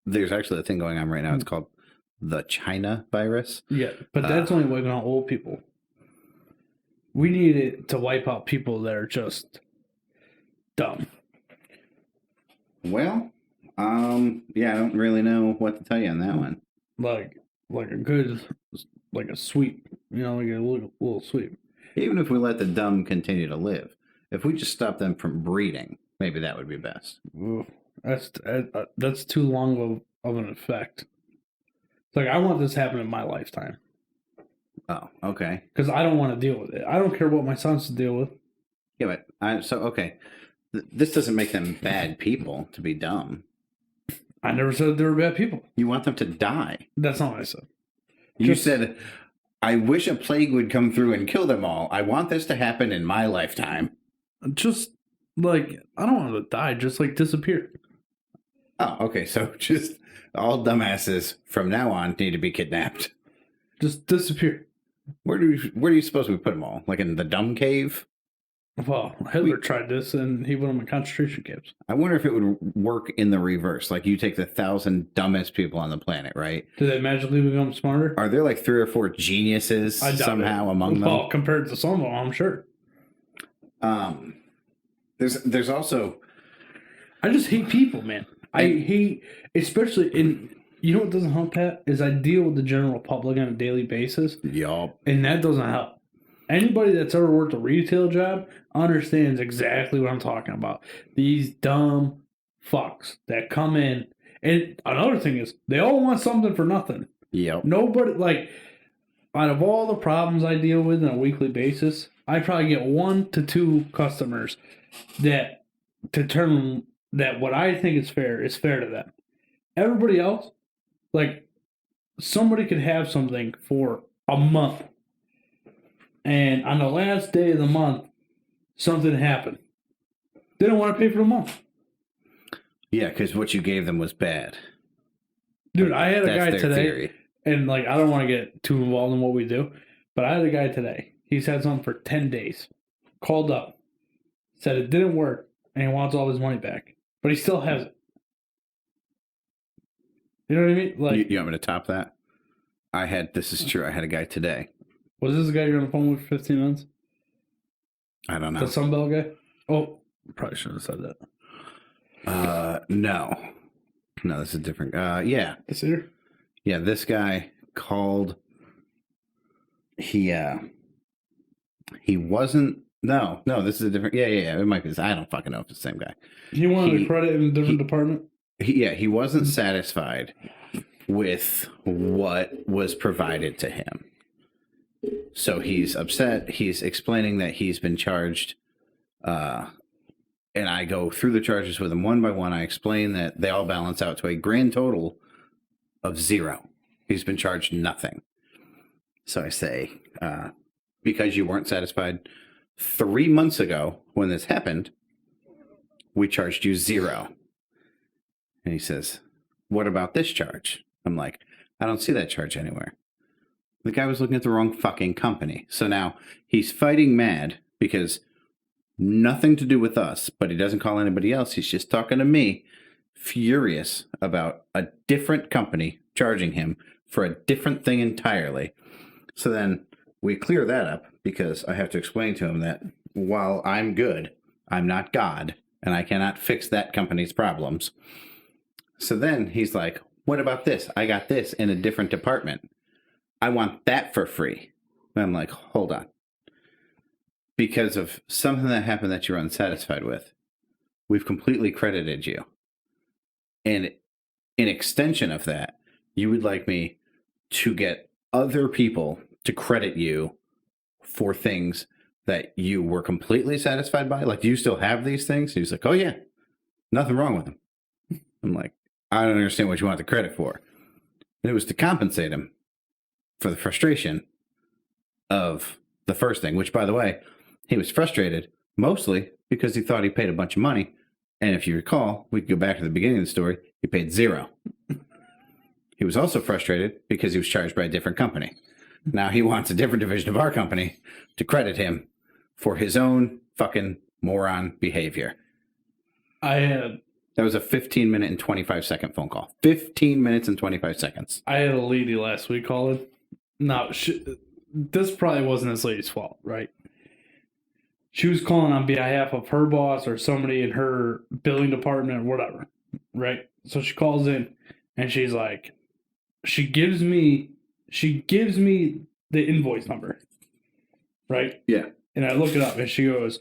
There's actually a thing going on right now. It's called the China virus. Yeah, but that's only wiping out old people. We need it to wipe out people that are just dumb. Well, yeah, I don't really know what to tell you on that one. Like a good, like a sweep. You know, like a little sweep. Even if we let the dumb continue to live, if we just stop them from breeding, maybe that would be best. Ooh, that's too long of an effect. Like, I want this to happen in my lifetime. Oh, okay. Because I don't want to deal with it. I don't care what my sons deal with. Yeah, but okay. This doesn't make them bad people to be dumb. I never said they were bad people. You want them to die. That's not what I said. You said, I wish a plague would come through and kill them all. I want this to happen in my lifetime. Just, like, I don't want them to die. Just, like, disappear. Oh, okay. So just all dumbasses from now on need to be kidnapped. Just disappear. Where do you suppose we put them all? Like in the dumb cave? Well, Hitler tried this, and he put them in concentration camps. I wonder if it would work in the reverse. Like you take the 1,000 dumbest people on the planet, right? Do they magically become smarter? Are there like 3 or 4 geniuses somehow among them? Well, compared to some of them, I'm sure. There's also... I just hate people, man. I hate, especially in... You know what doesn't help, Pat? Is I deal with the general public on a daily basis. Yup. And that doesn't help. Anybody that's ever worked a retail job understands exactly what I'm talking about. These dumb fucks that come in. And another thing is, they all want something for nothing. Yep. Nobody, like, out of all the problems I deal with on a weekly basis, I probably get 1 to 2 customers that determine that what I think is fair to them. Everybody else, like, somebody could have something for a month. And on the last day of the month, something happened. They don't want to pay for the month. Yeah, because what you gave them was bad. Dude, I had a That's guy their today, theory. and like I don't want to get too involved in what we do, but I had a guy today. He's had something for 10 days. Called up, said it didn't work, and he wants all his money back, but he still has it. You know what I mean? Like, You want me to top that? This is true, I had a guy today. was this the guy you're on the phone with for 15 minutes? I don't know. The Sunbelt guy? Oh, probably shouldn't have said that. No. No, this is different. Yeah. Is here? Yeah, this guy called. He wasn't. No, this is a different. Yeah. It might be. I don't fucking know if it's the same guy. He wanted a credit in a different department? He wasn't satisfied with what was provided to him. So he's upset. He's explaining that he's been charged. And I go through the charges with him one by one. I explain that they all balance out to a grand total of 0. He's been charged nothing. So I say, because you weren't satisfied 3 months ago when this happened, we charged you 0. And he says, what about this charge? I'm like, I don't see that charge anywhere. The guy was looking at the wrong fucking company. So now he's fighting mad because nothing to do with us, but he doesn't call anybody else. He's just talking to me, furious about a different company charging him for a different thing entirely. So then we clear that up because I have to explain to him that while I'm good, I'm not God, and I cannot fix that company's problems. So then he's like, what about this? I got this in a different department. I want that for free. And I'm like, hold on. Because of something that happened that you're unsatisfied with, we've completely credited you. And in extension of that, you would like me to get other people to credit you for things that you were completely satisfied by? Like, do you still have these things? He's like, oh yeah, nothing wrong with them. I'm like, I don't understand what you want the credit for. And it was to compensate him for the frustration of the first thing, which, by the way, he was frustrated mostly because he thought he paid a bunch of money. And if you recall, we could go back to the beginning of the story. He paid 0. He was also frustrated because he was charged by a different company. Now he wants a different division of our company to credit him for his own fucking moron behavior. That was a 15-minute and 25-second phone call. 15 minutes and 25 seconds. I had a lady last week calling. Now, this probably wasn't this lady's fault, right? She was calling on behalf of her boss or somebody in her billing department or whatever, right? So she calls in and she's like, she gives me the invoice number, right? Yeah. And I look it up and she goes,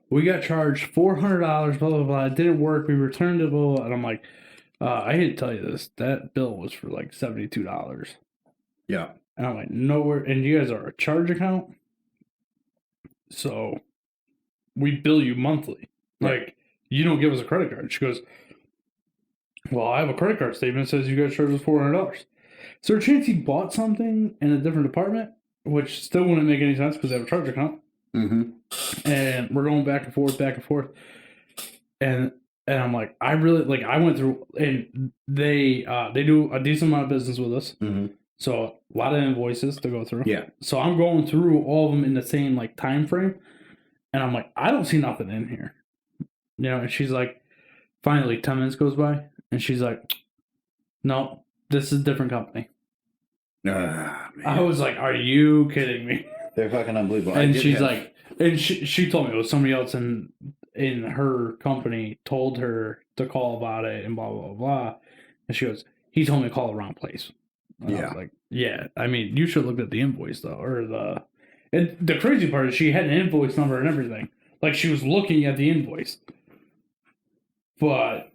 we got charged $400, blah, blah, blah. It didn't work. We returned it, blah, blah. And I'm like, I hate to tell you this. That bill was for like $72. Yeah. And I'm like, nowhere. And you guys are a charge account? So we bill you monthly. Like, you don't give us a credit card. She goes, well, I have a credit card statement that says you guys charged us $400. Is there a chance he bought something in a different department? Which still wouldn't make any sense because they have a charge account. Mm-hmm. And we're going back and forth. And I'm like, I went through, and they do a decent amount of business with us. Mm-hmm. So a lot of invoices to go through. Yeah. So I'm going through all of them in the same like time frame. And I'm like, I don't see nothing in here. You know, and she's like, finally, 10 minutes goes by, and she's like, no, this is a different company. I was like, are you kidding me? They're fucking unbelievable. And she's like, and she told me it was somebody else in her company told her to call about it and blah, blah, blah. And she goes, he told me to call the wrong place. And I was like, yeah, I mean, you should have looked at the invoice, though. And the crazy part is she had an invoice number and everything. Like, she was looking at the invoice. But,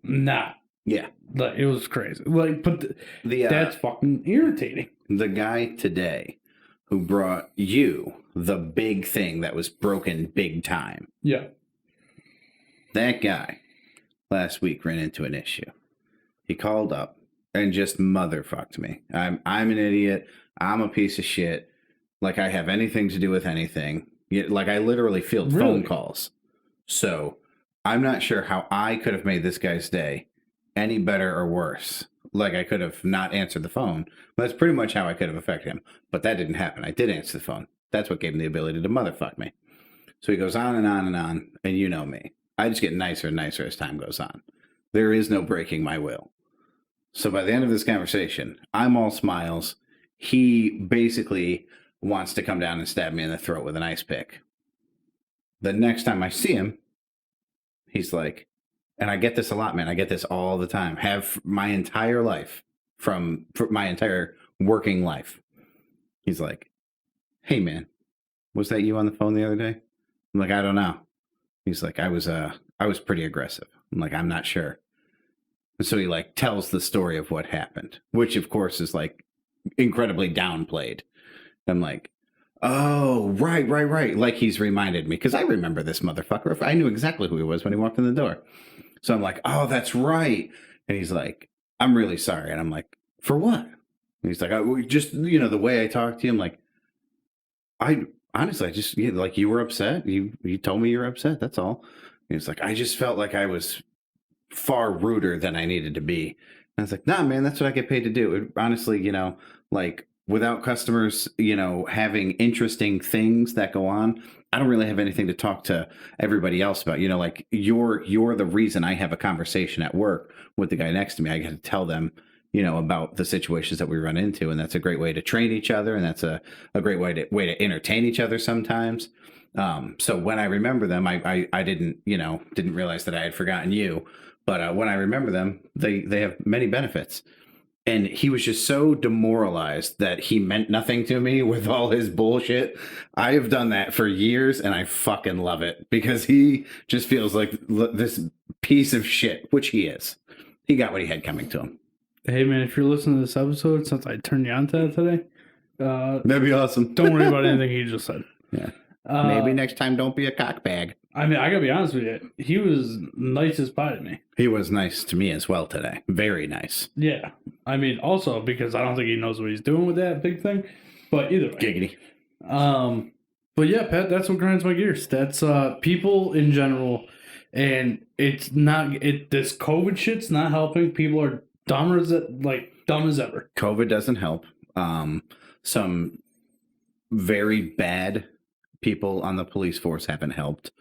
nah. Yeah. Like, it was crazy. Like, but that's fucking irritating. The guy today who brought you the big thing that was broken big time. Yeah. That guy last week ran into an issue. He called up and just motherfucked me. I'm an idiot. I'm a piece of shit. Like I have anything to do with anything. Like I literally field phone calls. So I'm not sure how I could have made this guy's day any better or worse. Like I could have not answered the phone. That's pretty much how I could have affected him. But that didn't happen. I did answer the phone. That's what gave him the ability to motherfuck me. So he goes on and on and on. And you know me. I just get nicer and nicer as time goes on. There is no breaking my will. So by the end of this conversation, I'm all smiles. He basically wants to come down and stab me in the throat with an ice pick. The next time I see him, he's like, and I get this a lot, man. I get this all the time. Have my entire life, for my entire working life. He's like, hey, man, was that you on the phone the other day? I'm like, I don't know. He's like, I was pretty aggressive. I'm like, I'm not sure. And so he like tells the story of what happened, which of course is like incredibly downplayed. I'm like, oh, right. Like he's reminded me because I remember this motherfucker. I knew exactly who he was when he walked in the door. So I'm like, oh, that's right. And he's like, I'm really sorry. And I'm like, for what? And he's like, just, the way I talked to you. I'm like, honestly, I just, like you were upset. You told me you were upset. That's all. And he's like, I just felt like I was far ruder than I needed to be. And I was like, nah, man, that's what I get paid to do. It, honestly, like without customers, having interesting things that go on, I don't really have anything to talk to everybody else about. Like you're the reason I have a conversation at work with the guy next to me. I get to tell them, about the situations that we run into. And that's a great way to train each other. And that's a great way to entertain each other sometimes. So when I remember them, I didn't realize that I had forgotten you. But when I remember them, they have many benefits. And he was just so demoralized that he meant nothing to me with all his bullshit. I have done that for years, and I fucking love it because he just feels like this piece of shit, which he is. He got what he had coming to him. Hey, man, if you're listening to this episode, since I turned you on to that today, that'd be awesome. Don't worry about anything he just said. Yeah. Maybe next time don't be a cockbag. I mean, I gotta be honest with you. He was nice as pie to me. He was nice to me as well today. Very nice. Yeah. I mean, also because I don't think he knows what he's doing with that big thing. But either way. Giggity. But yeah, Pat, that's what grinds my gears. That's people in general. And it's not, this COVID shit's not helping. People are dumb as ever. COVID doesn't help. Some very bad people on the police force haven't helped.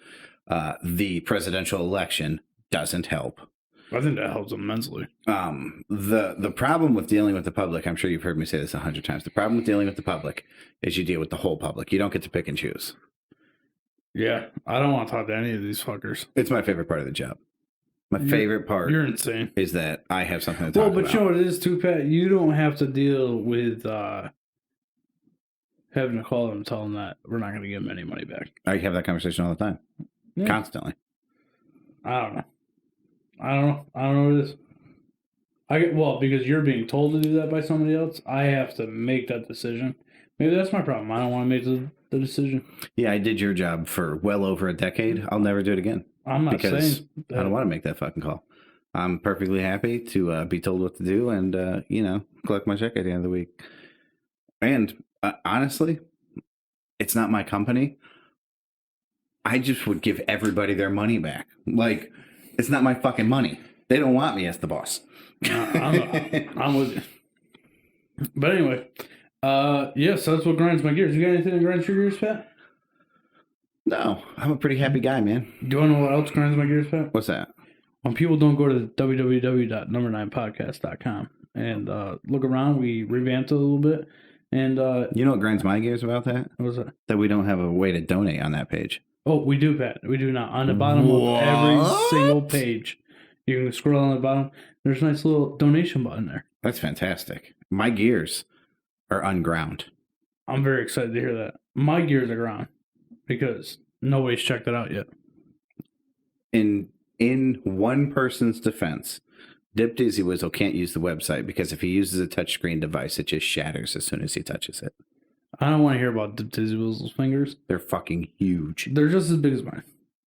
The presidential election doesn't help. I think that helps immensely. The problem with dealing with the public, I'm sure you've heard me say this 100 times. The problem with dealing with the public is you deal with the whole public. You don't get to pick and choose. Yeah, I don't want to talk to any of these fuckers. It's my favorite part of the job. My favorite part. You're insane. Is that I have something to talk about. Well, but you know what it is too, Pat? You don't have to deal with having to call them and tell them that we're not going to give them any money back. I have that conversation all the time. Yeah. Constantly. I don't know. I don't know what it is. Because you're being told to do that by somebody else, I have to make that decision. Maybe that's my problem. I don't want to make the decision. Yeah, I did your job for well over a decade. I'll never do it again. I'm not saying that. I don't want to make that fucking call. I'm perfectly happy to be told what to do and, collect my check at the end of the week. And honestly, it's not my company. I just would give everybody their money back. Like, it's not my fucking money. They don't want me as the boss. I'm with you. But anyway, so that's what grinds my gears. You got anything that grinds your gears, Pat? No, I'm a pretty happy guy, man. Do you want to know what else grinds my gears, Pat? What's that? When people don't go to www.number9podcast.com and look around, we revamped it a little bit. And You know what grinds my gears about that? what was that? That we don't have a way to donate on that page. Oh, we do, Pat. We do now. On the bottom of every single page, you can scroll on the bottom. There's a nice little donation button there. That's fantastic. My gears are unground. I'm very excited to hear that. My gears are ground because nobody's checked it out yet. In one person's defense, Dip Dizzy Whistle can't use the website because if he uses a touchscreen device, it just shatters as soon as he touches it. I don't want to hear about Dip Dizzy Whistle's fingers. They're fucking huge. They're just as big as mine.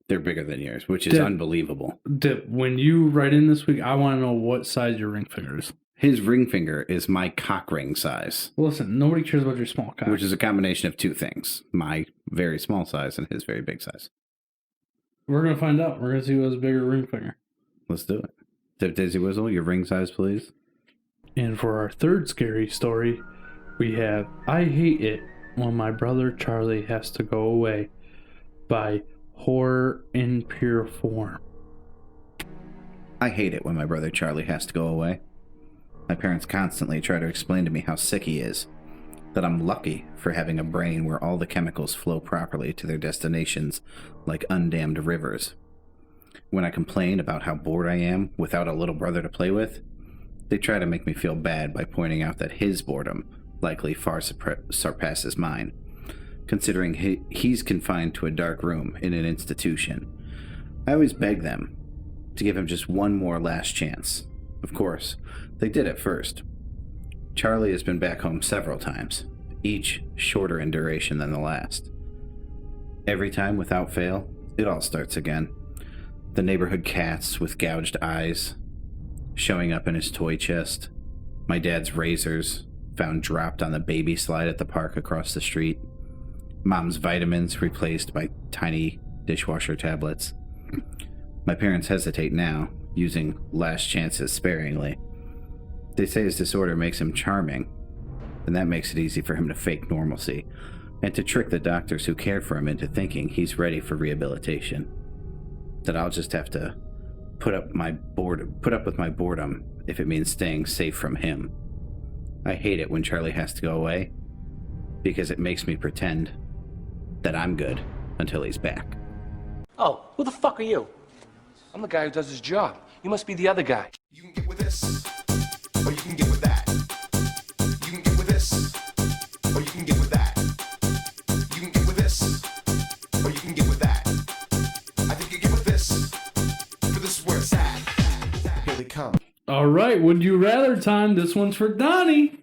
They're bigger than yours, which is Dip. unbelievable. Dip, when you write in this week, I want to know what size your ring finger is. His ring finger is my cock ring size, Listen, nobody cares about your small cock. which is a combination of two things. My very small size and his very big size. We're going to find out. We're going to see who has a bigger ring finger. Let's do it. Dip Dizzy Whistle, your ring size, please. And for our third scary story, we have I Hate It When My Brother Charlie Has to Go Away by Horror in Pure Form. I hate it when my brother Charlie has to go away. My parents constantly try to explain to me how sick he is, that I'm lucky for having a brain where all the chemicals flow properly to their destinations like undammed rivers. When I complain about how bored I am without a little brother to play with, they try to make me feel bad by pointing out that his boredom likely far surpasses mine, considering he's confined to a dark room in an institution. I always beg them to give him just one more last chance. Of course, they did at first. Charlie has been back home several times, each shorter in duration than the last. Every time, without fail, it all starts again. The neighborhood cats with gouged eyes showing up in his toy chest. My dad's razors found dropped on the baby slide at the park across the street. Mom's vitamins replaced by tiny dishwasher tablets. My parents hesitate now, using last chances sparingly. They say his disorder makes him charming, and that makes it easy for him to fake normalcy and to trick the doctors who care for him into thinking he's ready for rehabilitation. That I'll just have to put up with my boredom if it means staying safe from him. I hate it when Charlie has to go away because it makes me pretend that I'm good until he's back. Oh, who the fuck are you? I'm the guy who does his job. You must be the other guy. You can get with this, or you can get with that. You can get with this, or you can get with that. You can get with this, or you can get with that. I think you get with this, for this is where it's at. Here they come. All right, Would You Rather time. This one's for Donnie.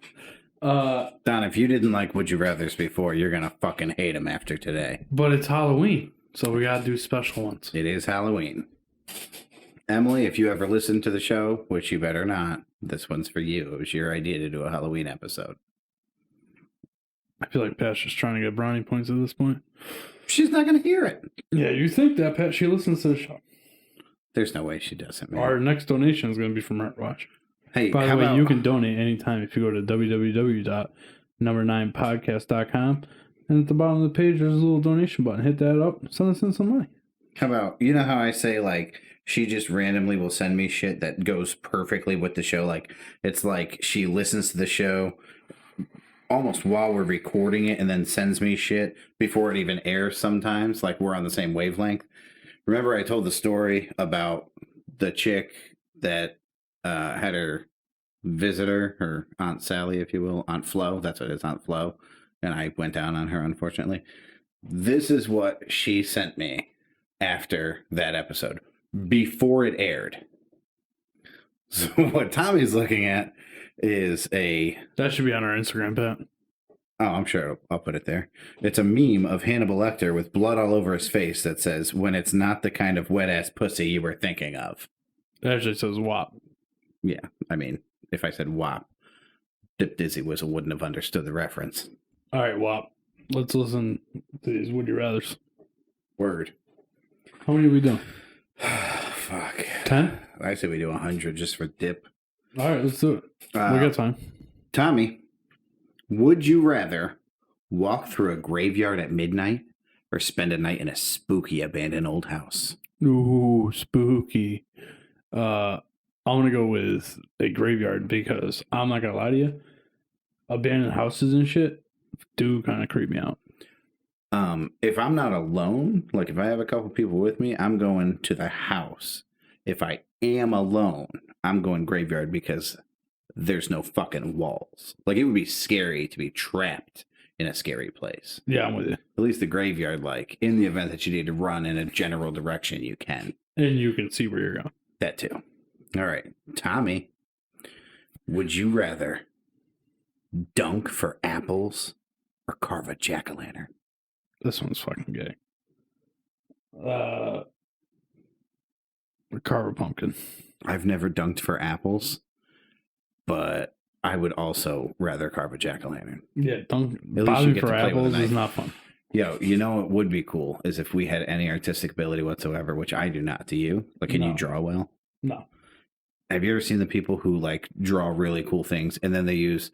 Don, if you didn't like Would You Rathers before, you're gonna fucking hate them after today. But it's Halloween, so we gotta do special ones. It is Halloween. Emily, if you ever listen to the show, which you better not, this one's for you. It was your idea to do a Halloween episode. I feel like Pat's just trying to get brownie points at this point. She's not gonna hear it. Yeah, you think that, Pat? She listens to the show. There's no way she doesn't, man. Our next donation is going to be from Watch. Hey, By the how way, about, you can donate anytime if you go to www.number9podcast.com. And at the bottom of the page, there's a little donation button. Hit that up. Send us in some money. How about, you know how I say, like, she just randomly will send me shit that goes perfectly with the show? Like, it's like she listens to the show almost while we're recording it and then sends me shit before it even airs sometimes. Like, we're on the same wavelength. Remember I told the story about the chick that had her visitor, her Aunt Sally, if you will, Aunt Flo. That's what it is, Aunt Flo. And I went down on her, unfortunately. This is what she sent me after that episode, before it aired. So what Tommy's looking at is That should be on our Instagram, Pat. Oh, I'm sure I'll put it there. It's a meme of Hannibal Lecter with blood all over his face that says, "When it's not the kind of wet-ass pussy you were thinking of." It actually says WAP. Yeah, I mean, if I said WAP, Dip Dizzy Whistle wouldn't have understood the reference. All right, WAP. Let's listen to these Would You Rathers. Word. How many are we doing? Fuck. 10? I say we do 100 just for Dip. All right, let's do it. We got time. Tommy, would you rather walk through a graveyard at midnight or spend a night in a spooky abandoned old house? Ooh, spooky. I'm gonna go with a graveyard because I'm not gonna lie to you, abandoned houses and shit do kind of creep me out. If I'm not alone, like if I have a couple people with me, I'm going to the house. If I am alone, I'm going graveyard because there's no fucking walls. Like it would be scary to be trapped in a scary place. Yeah, I'm with you. At least the graveyard, like in the event that you need to run in a general direction, you can. And you can see where you're going. That too. All right, Tommy, would you rather dunk for apples or carve a jack-o'-lantern? This one's fucking gay. Carve a pumpkin. I've never dunked for apples, but I would also rather carve a jack-o'-lantern. Yeah, don't. At least you Bobbing get for to play with a apples is knife. not fun. Yo, you know what would be cool is if we had any artistic ability whatsoever, which I do not. Do you? Like, can you No. draw well? No. Have you ever seen the people who like draw really cool things and then they use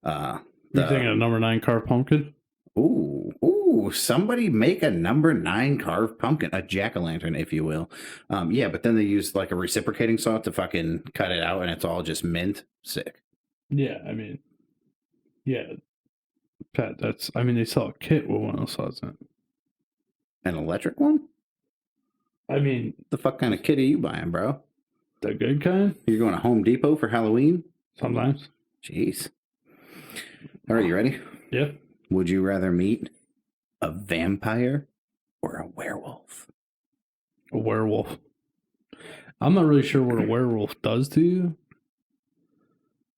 You thinking of number 9 carved pumpkin? ooh, somebody make a number 9 carved pumpkin, a jack-o'-lantern, if you will. Yeah, but then they use like a reciprocating saw to fucking cut it out and it's all just mint. Sick. Yeah, I mean, yeah, Pat. That's. I mean, they sell a kit with one of those saws in it. An electric one? I mean, The fuck kind of kit are you buying, bro? the good kind. You're going to Home Depot for Halloween? Sometimes. Jeez. All right, you ready? Yeah. Would you rather meet a vampire or a werewolf? A werewolf. I'm not really sure what a werewolf does to you,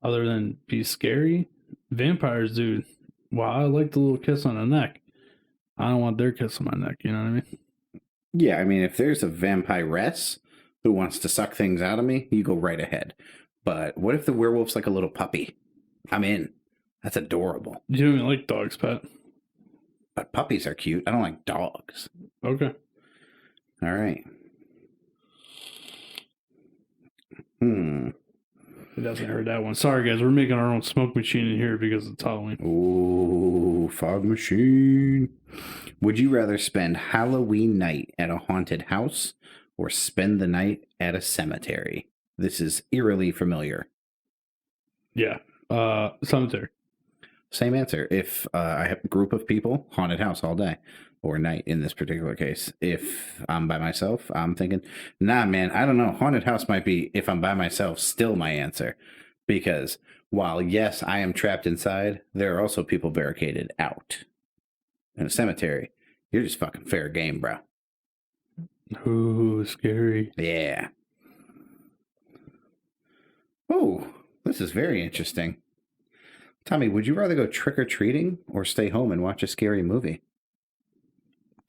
other than be scary. Vampires, dude. Wow, I like the little kiss on the neck. I don't want their kiss on my neck. You know what I mean? Yeah, I mean, if there's a vampiress who wants to suck things out of me, you go right ahead. But what if the werewolf's like a little puppy? I'm in. That's adorable. You don't even like dogs, Pat. But puppies are cute. I don't like dogs. Okay. All right. He doesn't heard that one. Sorry, guys. We're making our own smoke machine in here because it's Halloween. Ooh, fog machine. Would you rather spend Halloween night at a haunted house or spend the night at a cemetery? This is eerily familiar. Yeah. Cemetery. Same answer. If I have a group of people, haunted house all day or night in this particular case. If I'm by myself, I'm thinking, nah, man, I don't know. Haunted house might be, if I'm by myself, still my answer. Because while, yes, I am trapped inside, there are also people barricaded out. In a cemetery, you're just fucking fair game, bro. Ooh, scary. Yeah. Oh, this is very interesting. Tommy, would you rather go trick-or-treating or stay home and watch a scary movie?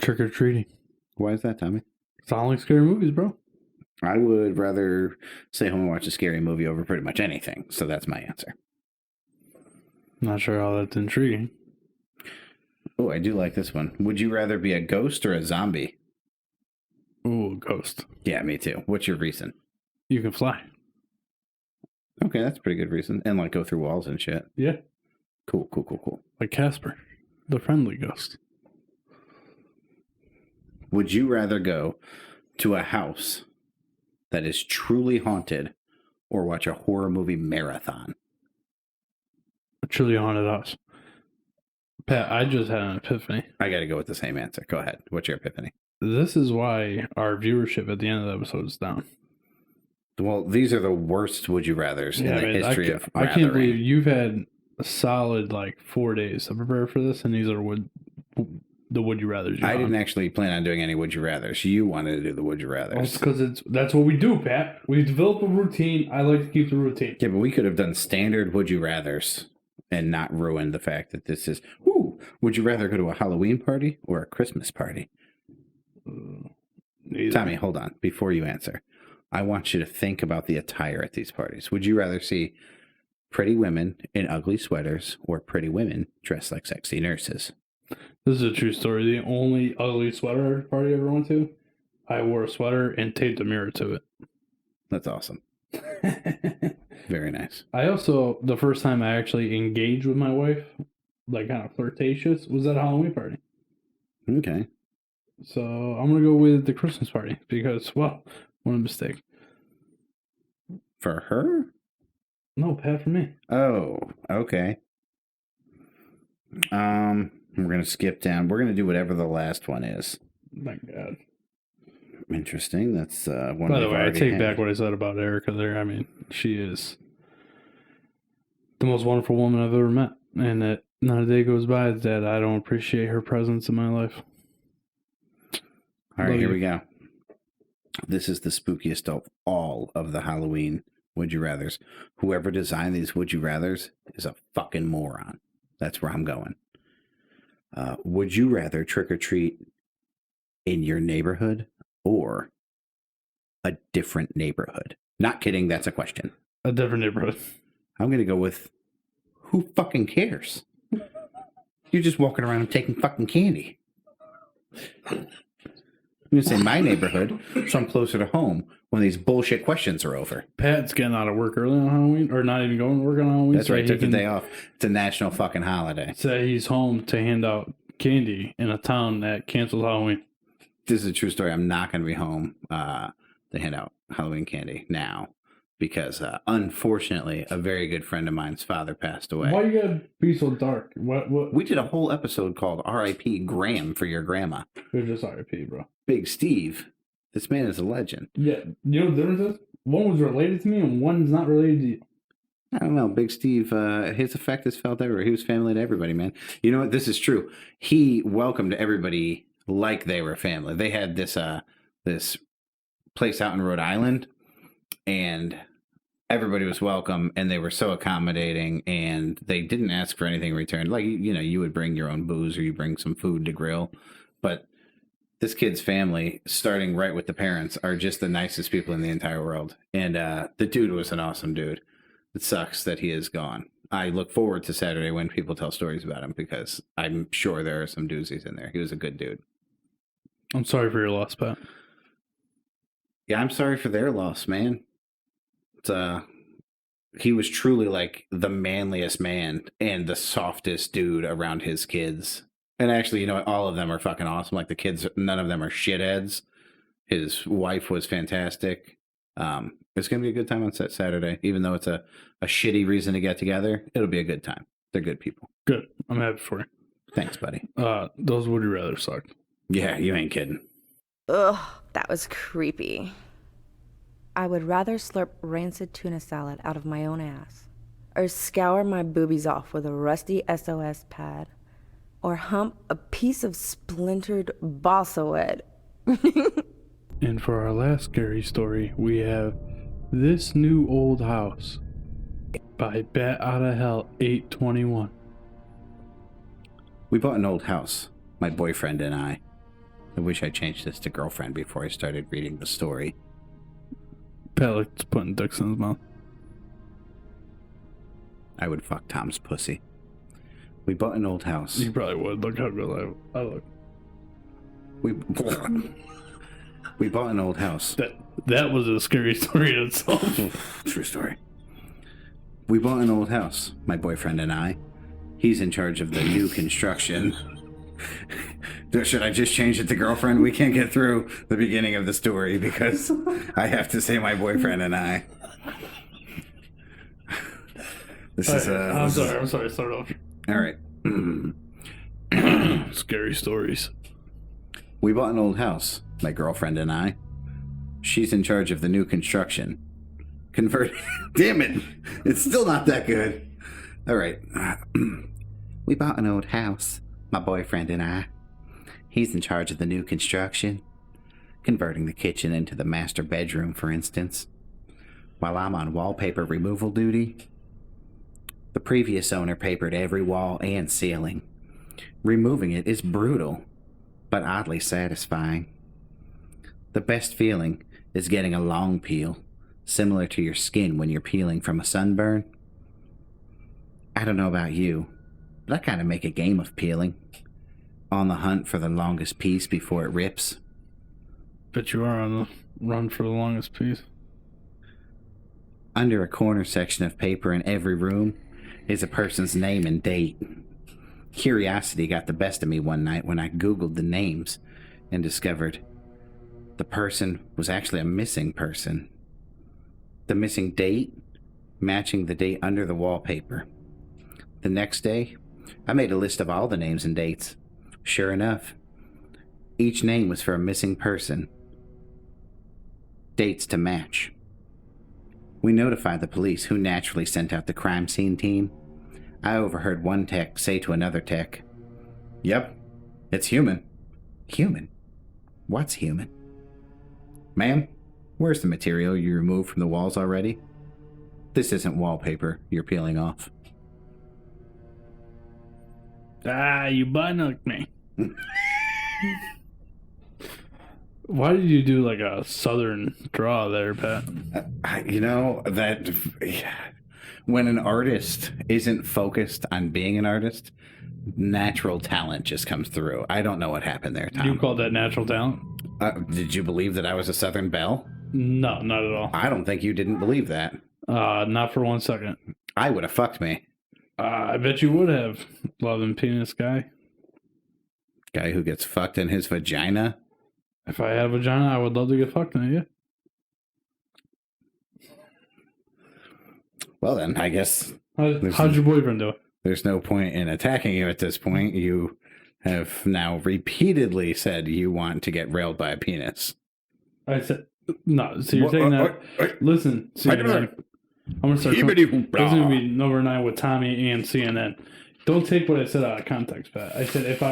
Trick or treating. Why is that, Tommy? I don't like scary movies, bro. I would rather stay home and watch a scary movie over pretty much anything. So that's my answer. Not sure how that's intriguing. Oh, I do like this one. Would you rather be a ghost or a zombie? Ooh, ghost. Yeah, me too. What's your reason? You can fly. Okay, that's a pretty good reason. And like go through walls and shit. Yeah. Cool. Like Casper, the friendly ghost. Would you rather go to a house that is truly haunted or watch a horror movie marathon? A truly haunted house. Pat, I just had an epiphany. I got to go with the same answer. Go ahead. What's your epiphany? This is why our viewership at the end of the episode is down. Well, these are the worst would you rathers in the history of I can't rathering. believe you've had a solid 4 days to prepare for this, and these are the would you rathers. I didn't actually plan on doing any would you rathers. You wanted to do the would you Well, rathers. it's because that's what we do, Pat. We develop a routine. I like to keep the routine. Yeah, but we could have done standard would you rathers and not ruined the fact that this is, would you rather go to a Halloween party or a Christmas party? Neither. Tommy, hold on. Before you answer, I want you to think about the attire at these parties. Would you rather see pretty women in ugly sweaters or pretty women dressed like sexy nurses? This is a true story. The only ugly sweater party I ever went to, I wore a sweater and taped a mirror to it. That's awesome. Very nice. I also, the first time I actually engaged with my wife, kind of flirtatious, was at a Halloween party. Okay. So I'm going to go with the Christmas party because, well, what a mistake. For her? No, Pat for me. Oh, okay. We're gonna skip down. We're gonna do whatever the last one is. My God. Interesting. That's one. By the we've way, I already take had. back what I said about Erica there. I mean, she is the most wonderful woman I've ever met. And that not a day goes by that I don't appreciate her presence in my life. All right, Love here you. we go. This is the spookiest of all of the Halloween would you rathers. Whoever designed these would you rathers is a fucking moron. That's where I'm going. Would you rather trick or treat in your neighborhood or a different neighborhood? Not kidding, that's a question. A different neighborhood. I'm going to go with who fucking cares? You're just walking around and taking fucking candy. I'm going to say my neighborhood, so I'm closer to home when these bullshit questions are over. Pat's getting out of work early on Halloween, or not even going to work on Halloween. That's so right, he took the can day off. It's a national fucking holiday. say he's home to hand out candy in a town that cancels Halloween. This is a true story. I'm not going to be home to hand out Halloween candy now because, unfortunately, a very good friend of mine's father passed away. Why you gotta be so dark? What? We did a whole episode called R.I.P. Graham for your grandma. They're just RIP, bro. Big Steve. This man is a legend. Yeah, you know what the difference is? One was related to me and one's not related to you. I don't know. Big Steve, his effect is felt everywhere. He was family to everybody, man. You know what? This is true. He welcomed everybody like they were family. They had this this place out in Rhode Island, and everybody was welcome, and they were so accommodating, and they didn't ask for anything in return. Like, you know, you would bring your own booze or you bring some food to grill, but this kid's family, starting right with the parents, are just the nicest people in the entire world. And the dude was an awesome dude. It sucks that he is gone. I look forward to Saturday when people tell stories about him because I'm sure there are some doozies in there. He was a good dude. I'm sorry for your loss, Pat. Yeah, I'm sorry for their loss, man. It's, he was truly like the manliest man and the softest dude around his kids. And actually, you know what? All of them are fucking awesome. Like the kids, none of them are shitheads. His wife was fantastic. It's going to be a good time on Saturday. Even though it's a shitty reason to get together, it'll be a good time. They're good people. Good. I'm happy for you. Thanks, buddy. Those would you rather suck. Yeah, you ain't kidding. Ugh, that was creepy. I would rather slurp rancid tuna salad out of my own ass, or scour my boobies off with a rusty SOS pad, or hump a piece of splintered balsa wood. And for our last scary story, we have This New Old House by Bat Outta Hell 821. We bought an old house, my boyfriend and I. I wish I changed this to girlfriend before I started reading the story. Pat likes putting dicks in his mouth. I would fuck Tom's pussy. We bought an old house. You probably would. Look how good I look. We bought an old house. That was a scary story in itself. True story. We bought an old house, my boyfriend and I. He's in charge of the new construction. Should I just change it to girlfriend? We can't get through the beginning of the story because I have to say my boyfriend and I. I'm sorry. Start off. All right. Scary stories. We bought an old house, my girlfriend and I. She's in charge of the new construction. Damn it. It's still not that good. All right. We bought an old house, my boyfriend and I. He's in charge of the new construction. Converting the kitchen into the master bedroom, for instance. While I'm on wallpaper removal duty. The previous owner papered every wall and ceiling. Removing it is brutal, but oddly satisfying. The best feeling is getting a long peel, similar to your skin when you're peeling from a sunburn. I don't know about you, but I kind of make a game of peeling. On the hunt for the longest piece before it rips. Bet you are on the run for the longest piece. Under a corner section of paper in every room is a person's name and date. Curiosity got the best of me one night when I Googled the names and discovered the person was actually a missing person. The missing date matching the date under the wallpaper. The next day, I made a list of all the names and dates. Sure enough, each name was for a missing person. Dates to match. We notified the police, who naturally sent out the crime scene team. I overheard one tech say to another tech, "Yep, it's human." Human? What's human? Ma'am, where's the material you removed from the walls already? This isn't wallpaper you're peeling off. You button-hooked me. Why did you do like a southern draw there, Pat? That when an artist isn't focused on being an artist, natural talent just comes through. I don't know what happened there, Tom. You called that natural talent? Did you believe that I was a Southern belle? No, not at all. I don't think you didn't believe that. Not for 1 second. I would have fucked me. I bet you would have. Loving penis guy. Guy who gets fucked in his vagina? If I had a vagina, I would love to get fucked in it, yeah. Well then, I guess... How'd your boyfriend do it? There's no point in attacking you at this point. You have now repeatedly said you want to get railed by a penis. I said... No, so you're saying that... Listen, CNN. I'm going to start... This is going to be number 9 with Tommy and CNN. Don't take what I said out of context, Pat. I said if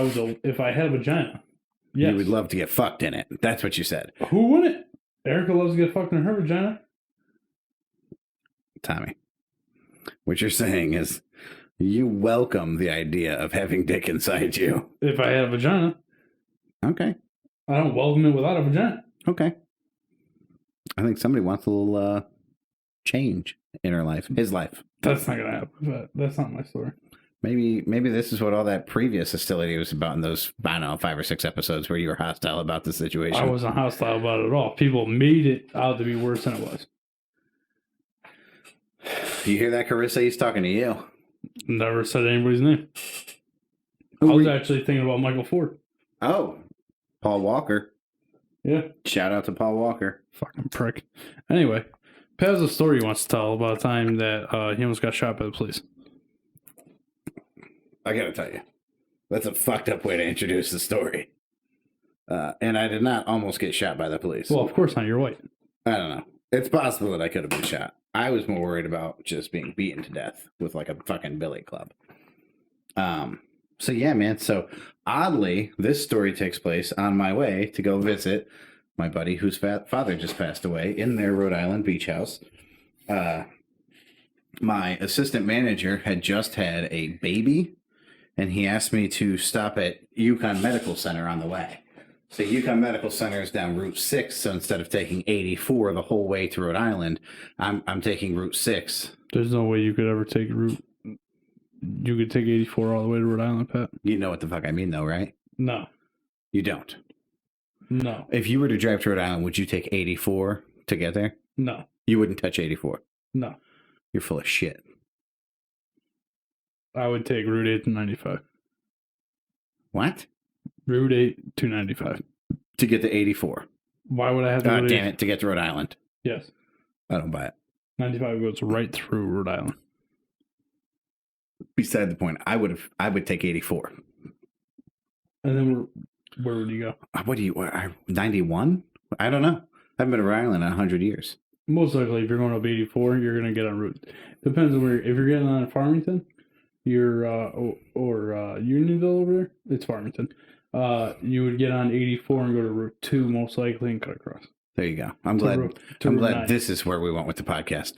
I had a vagina... Yes. You would love to get fucked in it. That's what you said. Who wouldn't? Erica loves to get fucked in her vagina. Tommy, what you're saying is you welcome the idea of having dick inside you. If I had a vagina. Okay. I don't welcome it without a vagina. Okay. I think somebody wants a little change in her life. His life. That's not going to happen, but that's not my story. Maybe this is what all that previous hostility was about in those, I don't know, 5 or 6 episodes where you were hostile about the situation. I wasn't hostile about it at all. People made it out to be worse than it was. You hear that, Carissa? He's talking to you. Never said anybody's name. I was actually thinking about Michael Ford. Oh, Paul Walker. Yeah. Shout out to Paul Walker. Fucking prick. Anyway, Pat has a story he wants to tell about a time that he almost got shot by the police. I gotta tell you, that's a fucked up way to introduce the story. And I did not almost get shot by the police. Well, of course not. You're white. I don't know. It's possible that I could have been shot. I was more worried about just being beaten to death with like a fucking billy club. So yeah, man. So oddly, this story takes place on my way to go visit my buddy whose father just passed away in their Rhode Island beach house. My assistant manager had just had a baby, and he asked me to stop at UConn Medical Center on the way. So UConn Medical Center is down Route 6, so instead of taking 84 the whole way to Rhode Island, I'm taking Route 6. There's no way you could ever take Route... You could take 84 all the way to Rhode Island, Pat. You know what the fuck I mean, though, right? No. You don't? No. If you were to drive to Rhode Island, would you take 84 to get there? No. You wouldn't touch 84? No. You're full of shit. I would take Route 8 to 95. What? Route 8 to 95. To get to 84. Why would I have to God damn it, to get to Rhode Island. Yes. I don't buy it. 95 goes right through Rhode Island. Beside the point, I would take 84. And then where would you go? What do you, 91? I don't know. I haven't been to Rhode Island in 100 years. Most likely, if you're going up 84, you're going to get on route. Depends on where. If you're getting on Farmington, you're or Unionville over there, it's Farmington. You would get on 84 and go to Route 2 most likely and cut across. There you go. I'm glad this is where we went with the podcast.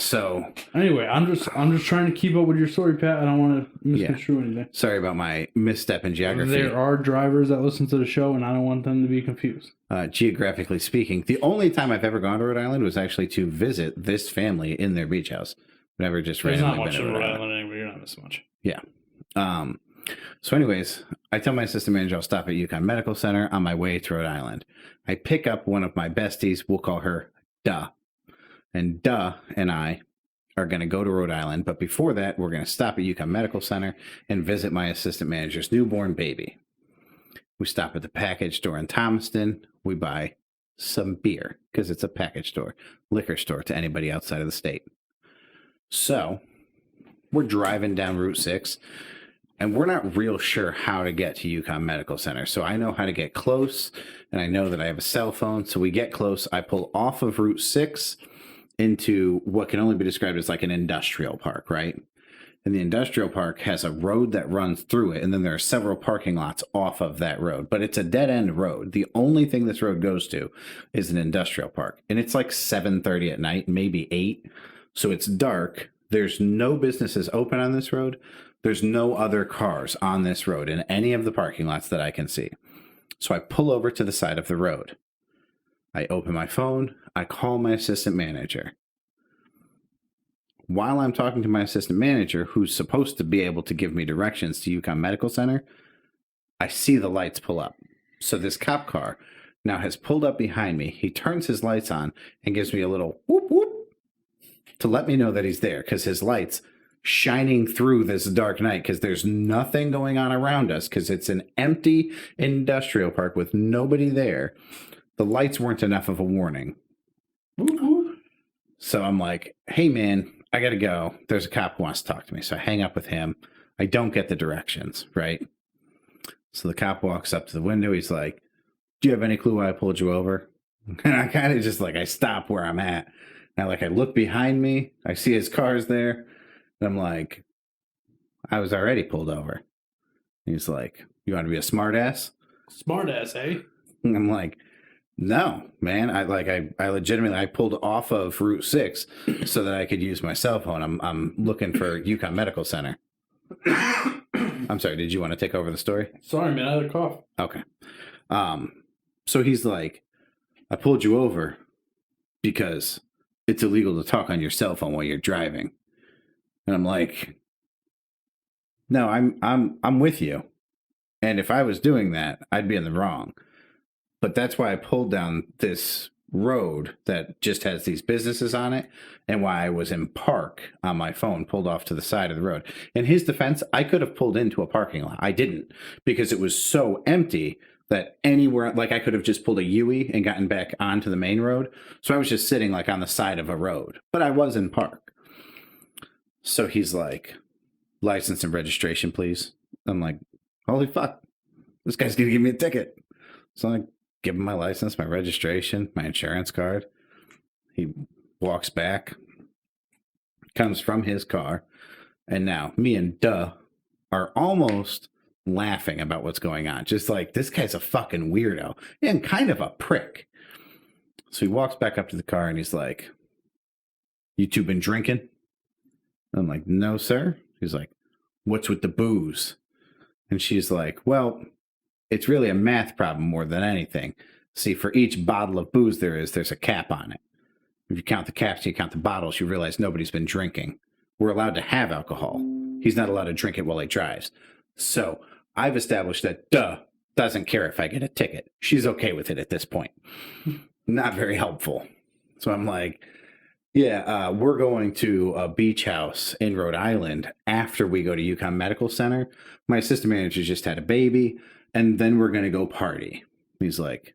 So anyway, I'm just trying to keep up with your story, Pat. I don't want to misconstrue anything. Sorry about my misstep in geography. There are drivers that listen to the show, and I don't want them to be confused. Geographically speaking, the only time I've ever gone to Rhode Island was actually to visit this family in their beach house. Never just There's randomly not much been in to Rhode Island anyway. You're not missing much. Yeah. So anyways, I tell my assistant manager I'll stop at UConn Medical Center on my way to Rhode Island. I pick up one of my besties. We'll call her Duh. And Duh and I are going to go to Rhode Island. But before that, we're going to stop at UConn Medical Center and visit my assistant manager's newborn baby. We stop at the package store in Thomaston. We buy some beer because it's a package store, liquor store to anybody outside of the state. So we're driving down Route 6 and we're not real sure how to get to UConn Medical Center. So I know how to get close and I know that I have a cell phone. So we get close. I pull off of Route 6 into what can only be described as like an industrial park, right? And the industrial park has a road that runs through it, and then there are several parking lots off of that road. But it's a dead-end road. The only thing this road goes to is an industrial park. And it's like 7:30 at night, maybe 8. So it's dark. There's no businesses open on this road. There's no other cars on this road in any of the parking lots that I can see. So I pull over to the side of the road. I open my phone. I call my assistant manager. While I'm talking to my assistant manager, who's supposed to be able to give me directions to UConn Medical Center, I see the lights pull up. So this cop car now has pulled up behind me. He turns his lights on and gives me a little whoop whoop to let me know that he's there because his lights shining through this dark night because there's nothing going on around us because it's an empty industrial park with nobody there. The lights weren't enough of a warning. So I'm like, hey, man, I got to go. There's a cop who wants to talk to me. So I hang up with him. I don't get the directions, right? So the cop walks up to the window. He's like, do you have any clue why I pulled you over? And I kind of just like, I stop where I'm at. And I look behind me. I see his car's there. And I'm like, I was already pulled over. And he's like, you want to be a smart ass? Smart ass, eh? And I'm like, no, man. I legitimately, I pulled off of Route 6 so that I could use my cell phone. I'm looking for UConn Medical Center. I'm sorry. Did you want to take over the story? Sorry, man. I had a cough. Okay. So he's like, I pulled you over because it's illegal to talk on your cell phone while you're driving. And I'm like, no, I'm with you. And if I was doing that, I'd be in the wrong. But that's why I pulled down this road that just has these businesses on it and why I was in park on my phone, pulled off to the side of the road. In his defense, I could have pulled into a parking lot. I didn't because it was so empty that anywhere, like I could have just pulled a U-turn and gotten back onto the main road. So I was just sitting like on the side of a road, but I was in park. So he's like, license and registration, please. I'm like, holy fuck, this guy's going to give me a ticket. So I'm like, give him my license, my registration, my insurance card. He walks back, comes from his car, and now me and Duh are almost laughing about what's going on. Just like, this guy's a fucking weirdo and kind of a prick. So he walks back up to the car and he's like, you two been drinking? I'm like, no, sir. He's like, what's with the booze? And she's like, well, it's really a math problem more than anything. See, for each bottle of booze there's a cap on it. If you count the caps, you count the bottles, you realize nobody's been drinking. We're allowed to have alcohol. He's not allowed to drink it while he drives. So I've established that Duh doesn't care if I get a ticket. She's okay with it at this point. Not very helpful. So I'm like, yeah, we're going to a beach house in Rhode Island after we go to UConn Medical Center. My assistant manager just had a baby. And then we're going to go party. He's like,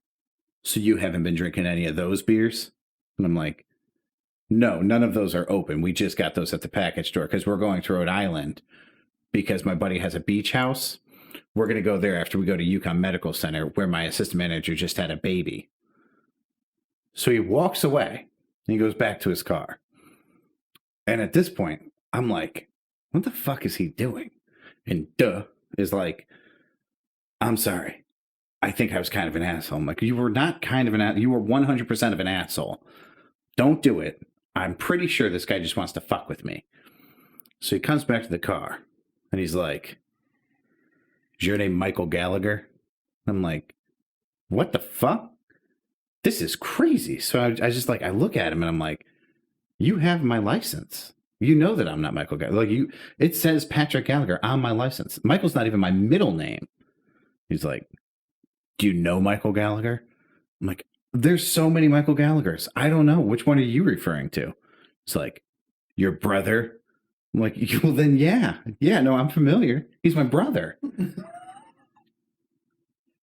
so you haven't been drinking any of those beers? And I'm like, no, none of those are open. We just got those at the package store because we're going to Rhode Island because my buddy has a beach house. We're going to go there after we go to UConn Medical Center where my assistant manager just had a baby. So he walks away and he goes back to his car. And at this point, I'm like, what the fuck is he doing? And Duh is like, I'm sorry. I think I was kind of an asshole. I'm like, you were not kind of an asshole. You were 100% of an asshole. Don't do it. I'm pretty sure this guy just wants to fuck with me. So he comes back to the car and he's like, is your name Michael Gallagher? I'm like, what the fuck? This is crazy. So I just like, I look at him and I'm like, you have my license. You know that I'm not Michael Gallagher. Like it says Patrick Gallagher on my license. Michael's not even my middle name. He's like, do you know Michael Gallagher? I'm like, there's so many Michael Gallaghers. I don't know. Which one are you referring to? It's like, your brother? I'm like, well, then, yeah. Yeah, no, I'm familiar. He's my brother.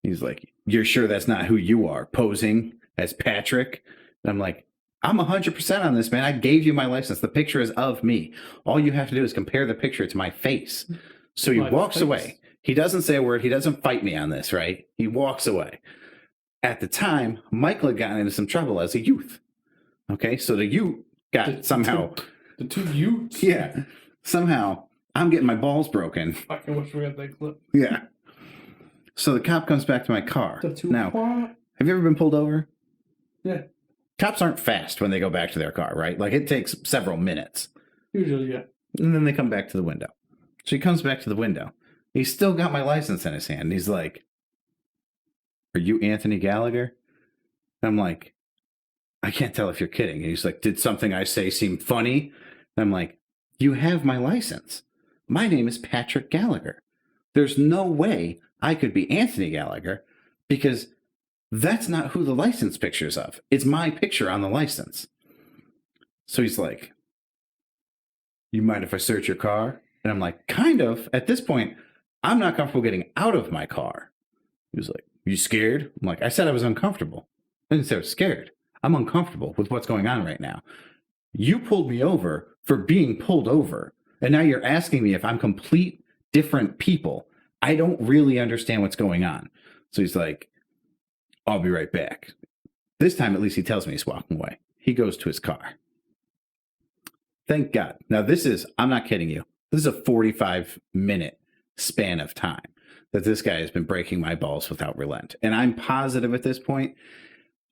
He's like, "You're sure that's not who you are, posing as Patrick?" And I'm like, "I'm 100% on this, man. I gave you my license. The picture is of me. All you have to do is compare the picture to my face." So he walks away. He doesn't say a word. He doesn't fight me on this, right? He walks away. At the time, Michael had gotten into some trouble as a youth. Okay, so the youth got somehow... The two youths? Yeah. Somehow, I'm getting my balls broken. Fucking wish we had that clip. Yeah. So the cop comes back to my car. Now, have you ever been pulled over? Yeah. Cops aren't fast when they go back to their car, right? Like, it takes several minutes. Usually, yeah. And then they come back to the window. So he comes back to the window. He's still got my license in his hand. He's like, "Are you Anthony Gallagher?" And I'm like, "I can't tell if you're kidding." And he's like, "Did something I say seem funny?" And I'm like, "You have my license. My name is Patrick Gallagher. There's no way I could be Anthony Gallagher because that's not who the license picture's of. It's my picture on the license." So he's like, "You mind if I search your car?" And I'm like, "Kind of. At this point, I'm not comfortable getting out of my car." He was like, "You scared?" I'm like, "I said I was uncomfortable. I didn't say I was scared. I'm uncomfortable with what's going on right now. You pulled me over for being pulled over. And now you're asking me if I'm complete different people. I don't really understand what's going on." So he's like, "I'll be right back." This time, at least he tells me he's walking away. He goes to his car. Thank God. Now I'm not kidding you. This is a 45-minute span of time that this guy has been breaking my balls without relent. And I'm positive at this point,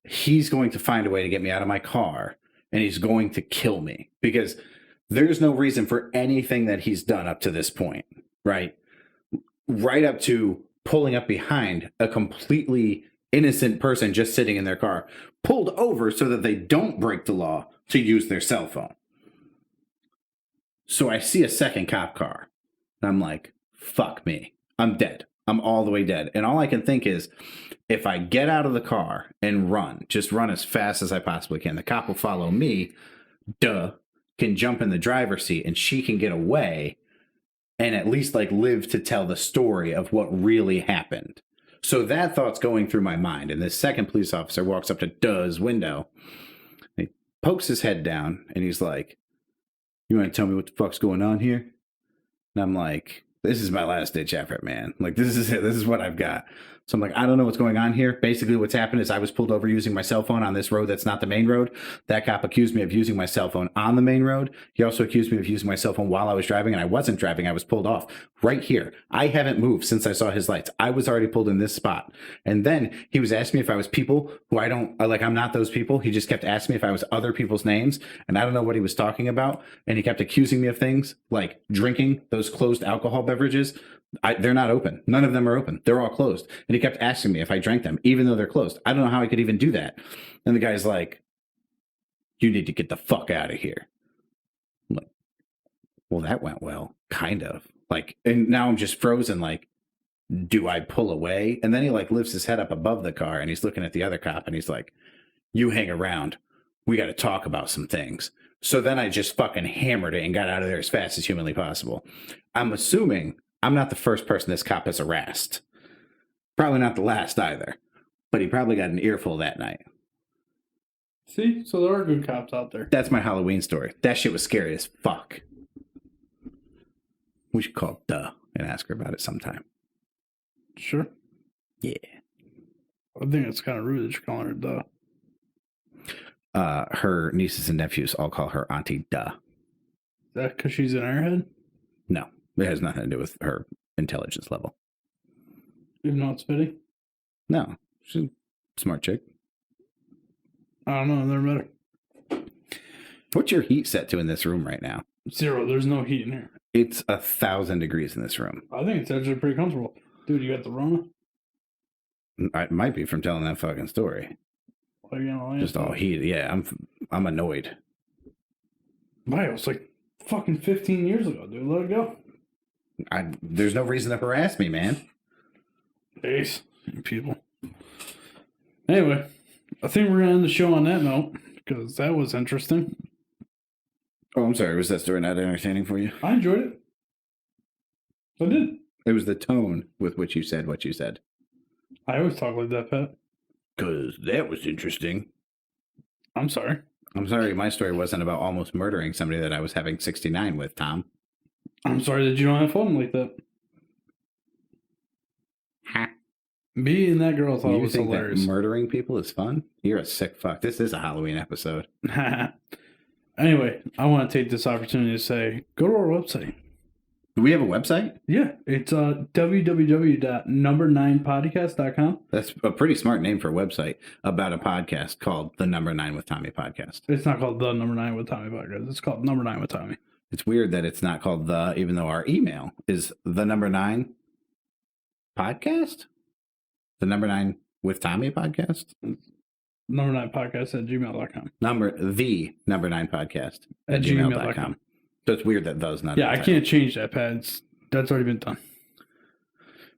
he's going to find a way to get me out of my car and he's going to kill me because there's no reason for anything that he's done up to this point, right? Right up to pulling up behind a completely innocent person just sitting in their car, pulled over so that they don't break the law to use their cell phone. So I see a second cop car and I'm like, fuck me. I'm dead. I'm all the way dead. And all I can think is if I get out of the car and just run as fast as I possibly can, the cop will follow me, can jump in the driver's seat and she can get away and at least like live to tell the story of what really happened. So that thought's going through my mind. And this second police officer walks up to Duh's window. He pokes his head down and he's like, "You want to tell me what the fuck's going on here?" And I'm like, this is my last ditch effort, man. Like, this is it. This is what I've got. So I'm like, I don't know what's going on here. Basically, what's happened is I was pulled over using my cell phone on this road that's not the main road. That cop accused me of using my cell phone on the main road. He also accused me of using my cell phone while I was driving, and I wasn't driving. I was pulled off right here. I haven't moved since I saw his lights. I was already pulled in this spot. And then he was asking me if I was people who I'm not those people. He just kept asking me if I was other people's names, and I don't know what he was talking about. And he kept accusing me of things like drinking those closed alcohol beverages. They're not open. None of them are open. They're all closed. And he kept asking me if I drank them, even though they're closed. I don't know how I could even do that. And the guy's like, "You need to get the fuck out of here." I'm like, well, that went well, kind of. Like, and now I'm just frozen. Like, do I pull away? And then he like lifts his head up above the car and he's looking at the other cop and he's like, "You hang around. We got to talk about some things." So then I just fucking hammered it and got out of there as fast as humanly possible. I'm assuming I'm not the first person this cop has harassed. Probably not the last either. But he probably got an earful that night. See? So there are good cops out there. That's my Halloween story. That shit was scary as fuck. We should call Duh and ask her about it sometime. Sure. Yeah. I think it's kind of rude that you're calling her Duh. Her nieces and nephews all call her Auntie Duh. Is that because she's an airhead? No. It has nothing to do with her intelligence level. Even though it's fitting? No. She's a smart chick. I don't know. I've never met her. What's your heat set to in this room right now? 0. There's no heat in here. It's 1,000 degrees in this room. I think it's actually pretty comfortable. Dude, you got the Rona? It might be from telling that fucking story. Just all heated. Yeah, I'm annoyed. Wow, it was like fucking 15 years ago, dude. Let it go. There's no reason to harass me, man. Ace, people. Anyway, I think we're gonna end the show on that note because that was interesting. Oh, I'm sorry. Was that story not entertaining for you? I enjoyed it. I did. It was the tone with which you said what you said. I always talk like that, Pat. Because that was interesting. I'm sorry. I'm sorry, my story wasn't about almost murdering somebody that I was having 69 with, Tom. I'm sorry that you don't have fun like that. Ha. Me and that girl thought it You was think hilarious. that murdering people is fun? You're a sick fuck. This is a Halloween episode. Anyway, I want to take this opportunity to say, go to our website. Do we have a website? Yeah, it's www.number9podcast.com. That's a pretty smart name for a website about a podcast called The Number 9 with Tommy Podcast. It's not called The Number 9 with Tommy Podcast. It's called Number 9 with Tommy. It's weird that it's not called The, even though our email is The Number 9 Podcast? The Number 9 with Tommy Podcast? Number9podcast at gmail.com. The Number 9 Podcast At gmail.com. So it's weird that The's not. Yeah, I can't change that, Pat. That's already been done.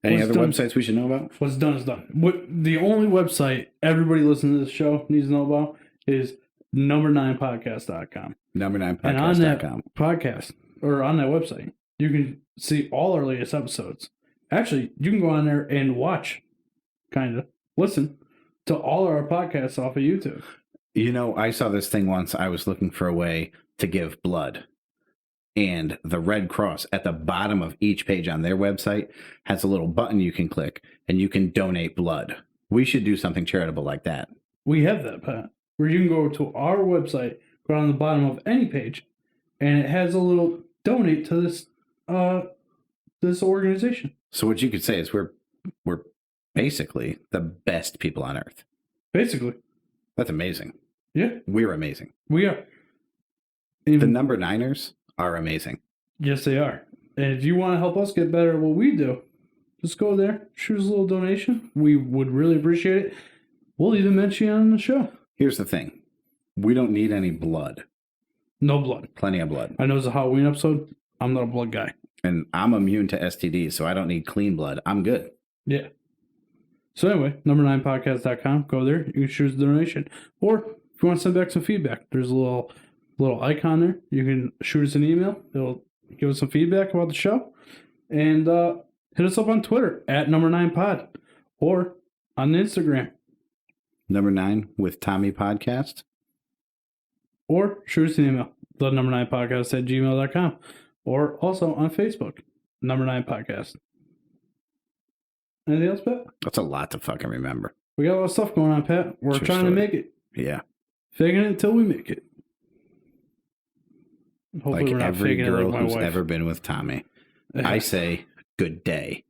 Any What's other done- websites we should know about? What's done is done. The only website everybody listening to this show needs to know about is number9podcast.com. And on that Number9podcast.com. podcast, or on that website, you can see all our latest episodes. Actually, you can go on there and watch, listen to all our podcasts off of YouTube. You know, I saw this thing once. I was looking for a way to give blood. And the Red Cross at the bottom of each page on their website has a little button you can click and you can donate blood. We should do something charitable like that. We have that, Pat, where you can go to our website, go on the bottom of any page, and it has a little donate to this this organization. So what you could say is we're basically the best people on earth. Basically. That's amazing. Yeah, We're amazing. we are. The Number 9ers are amazing. Yes, they are. And if you want to help us get better at what we do, just go there, shoot us a little donation. We would really appreciate it. We'll even mention you on the show. Here's the thing. We don't need any blood. No blood. Plenty of blood. I know it's a Halloween episode. I'm not a blood guy. And I'm immune to STDs, so I don't need clean blood. I'm good. Yeah. So anyway, number9podcast.com. Go there. You can shoot us a donation. Or if you want to send back some feedback, there's a little icon there. You can shoot us an email. It'll give us some feedback about the show. And hit us up on Twitter at number9pod. Or on Instagram. Number 9 with Tommy Podcast. Or shoot us an email. The number9podcast at gmail.com. Or also on Facebook. Number9podcast. Anything else, Pat? That's a lot to fucking remember. We got a lot of stuff going on, Pat. We're True trying story. to make it. Yeah. Faking it until we make it. Hopefully Like we're not every faking it girl like my who's wife. ever been with Tommy. I say, good day.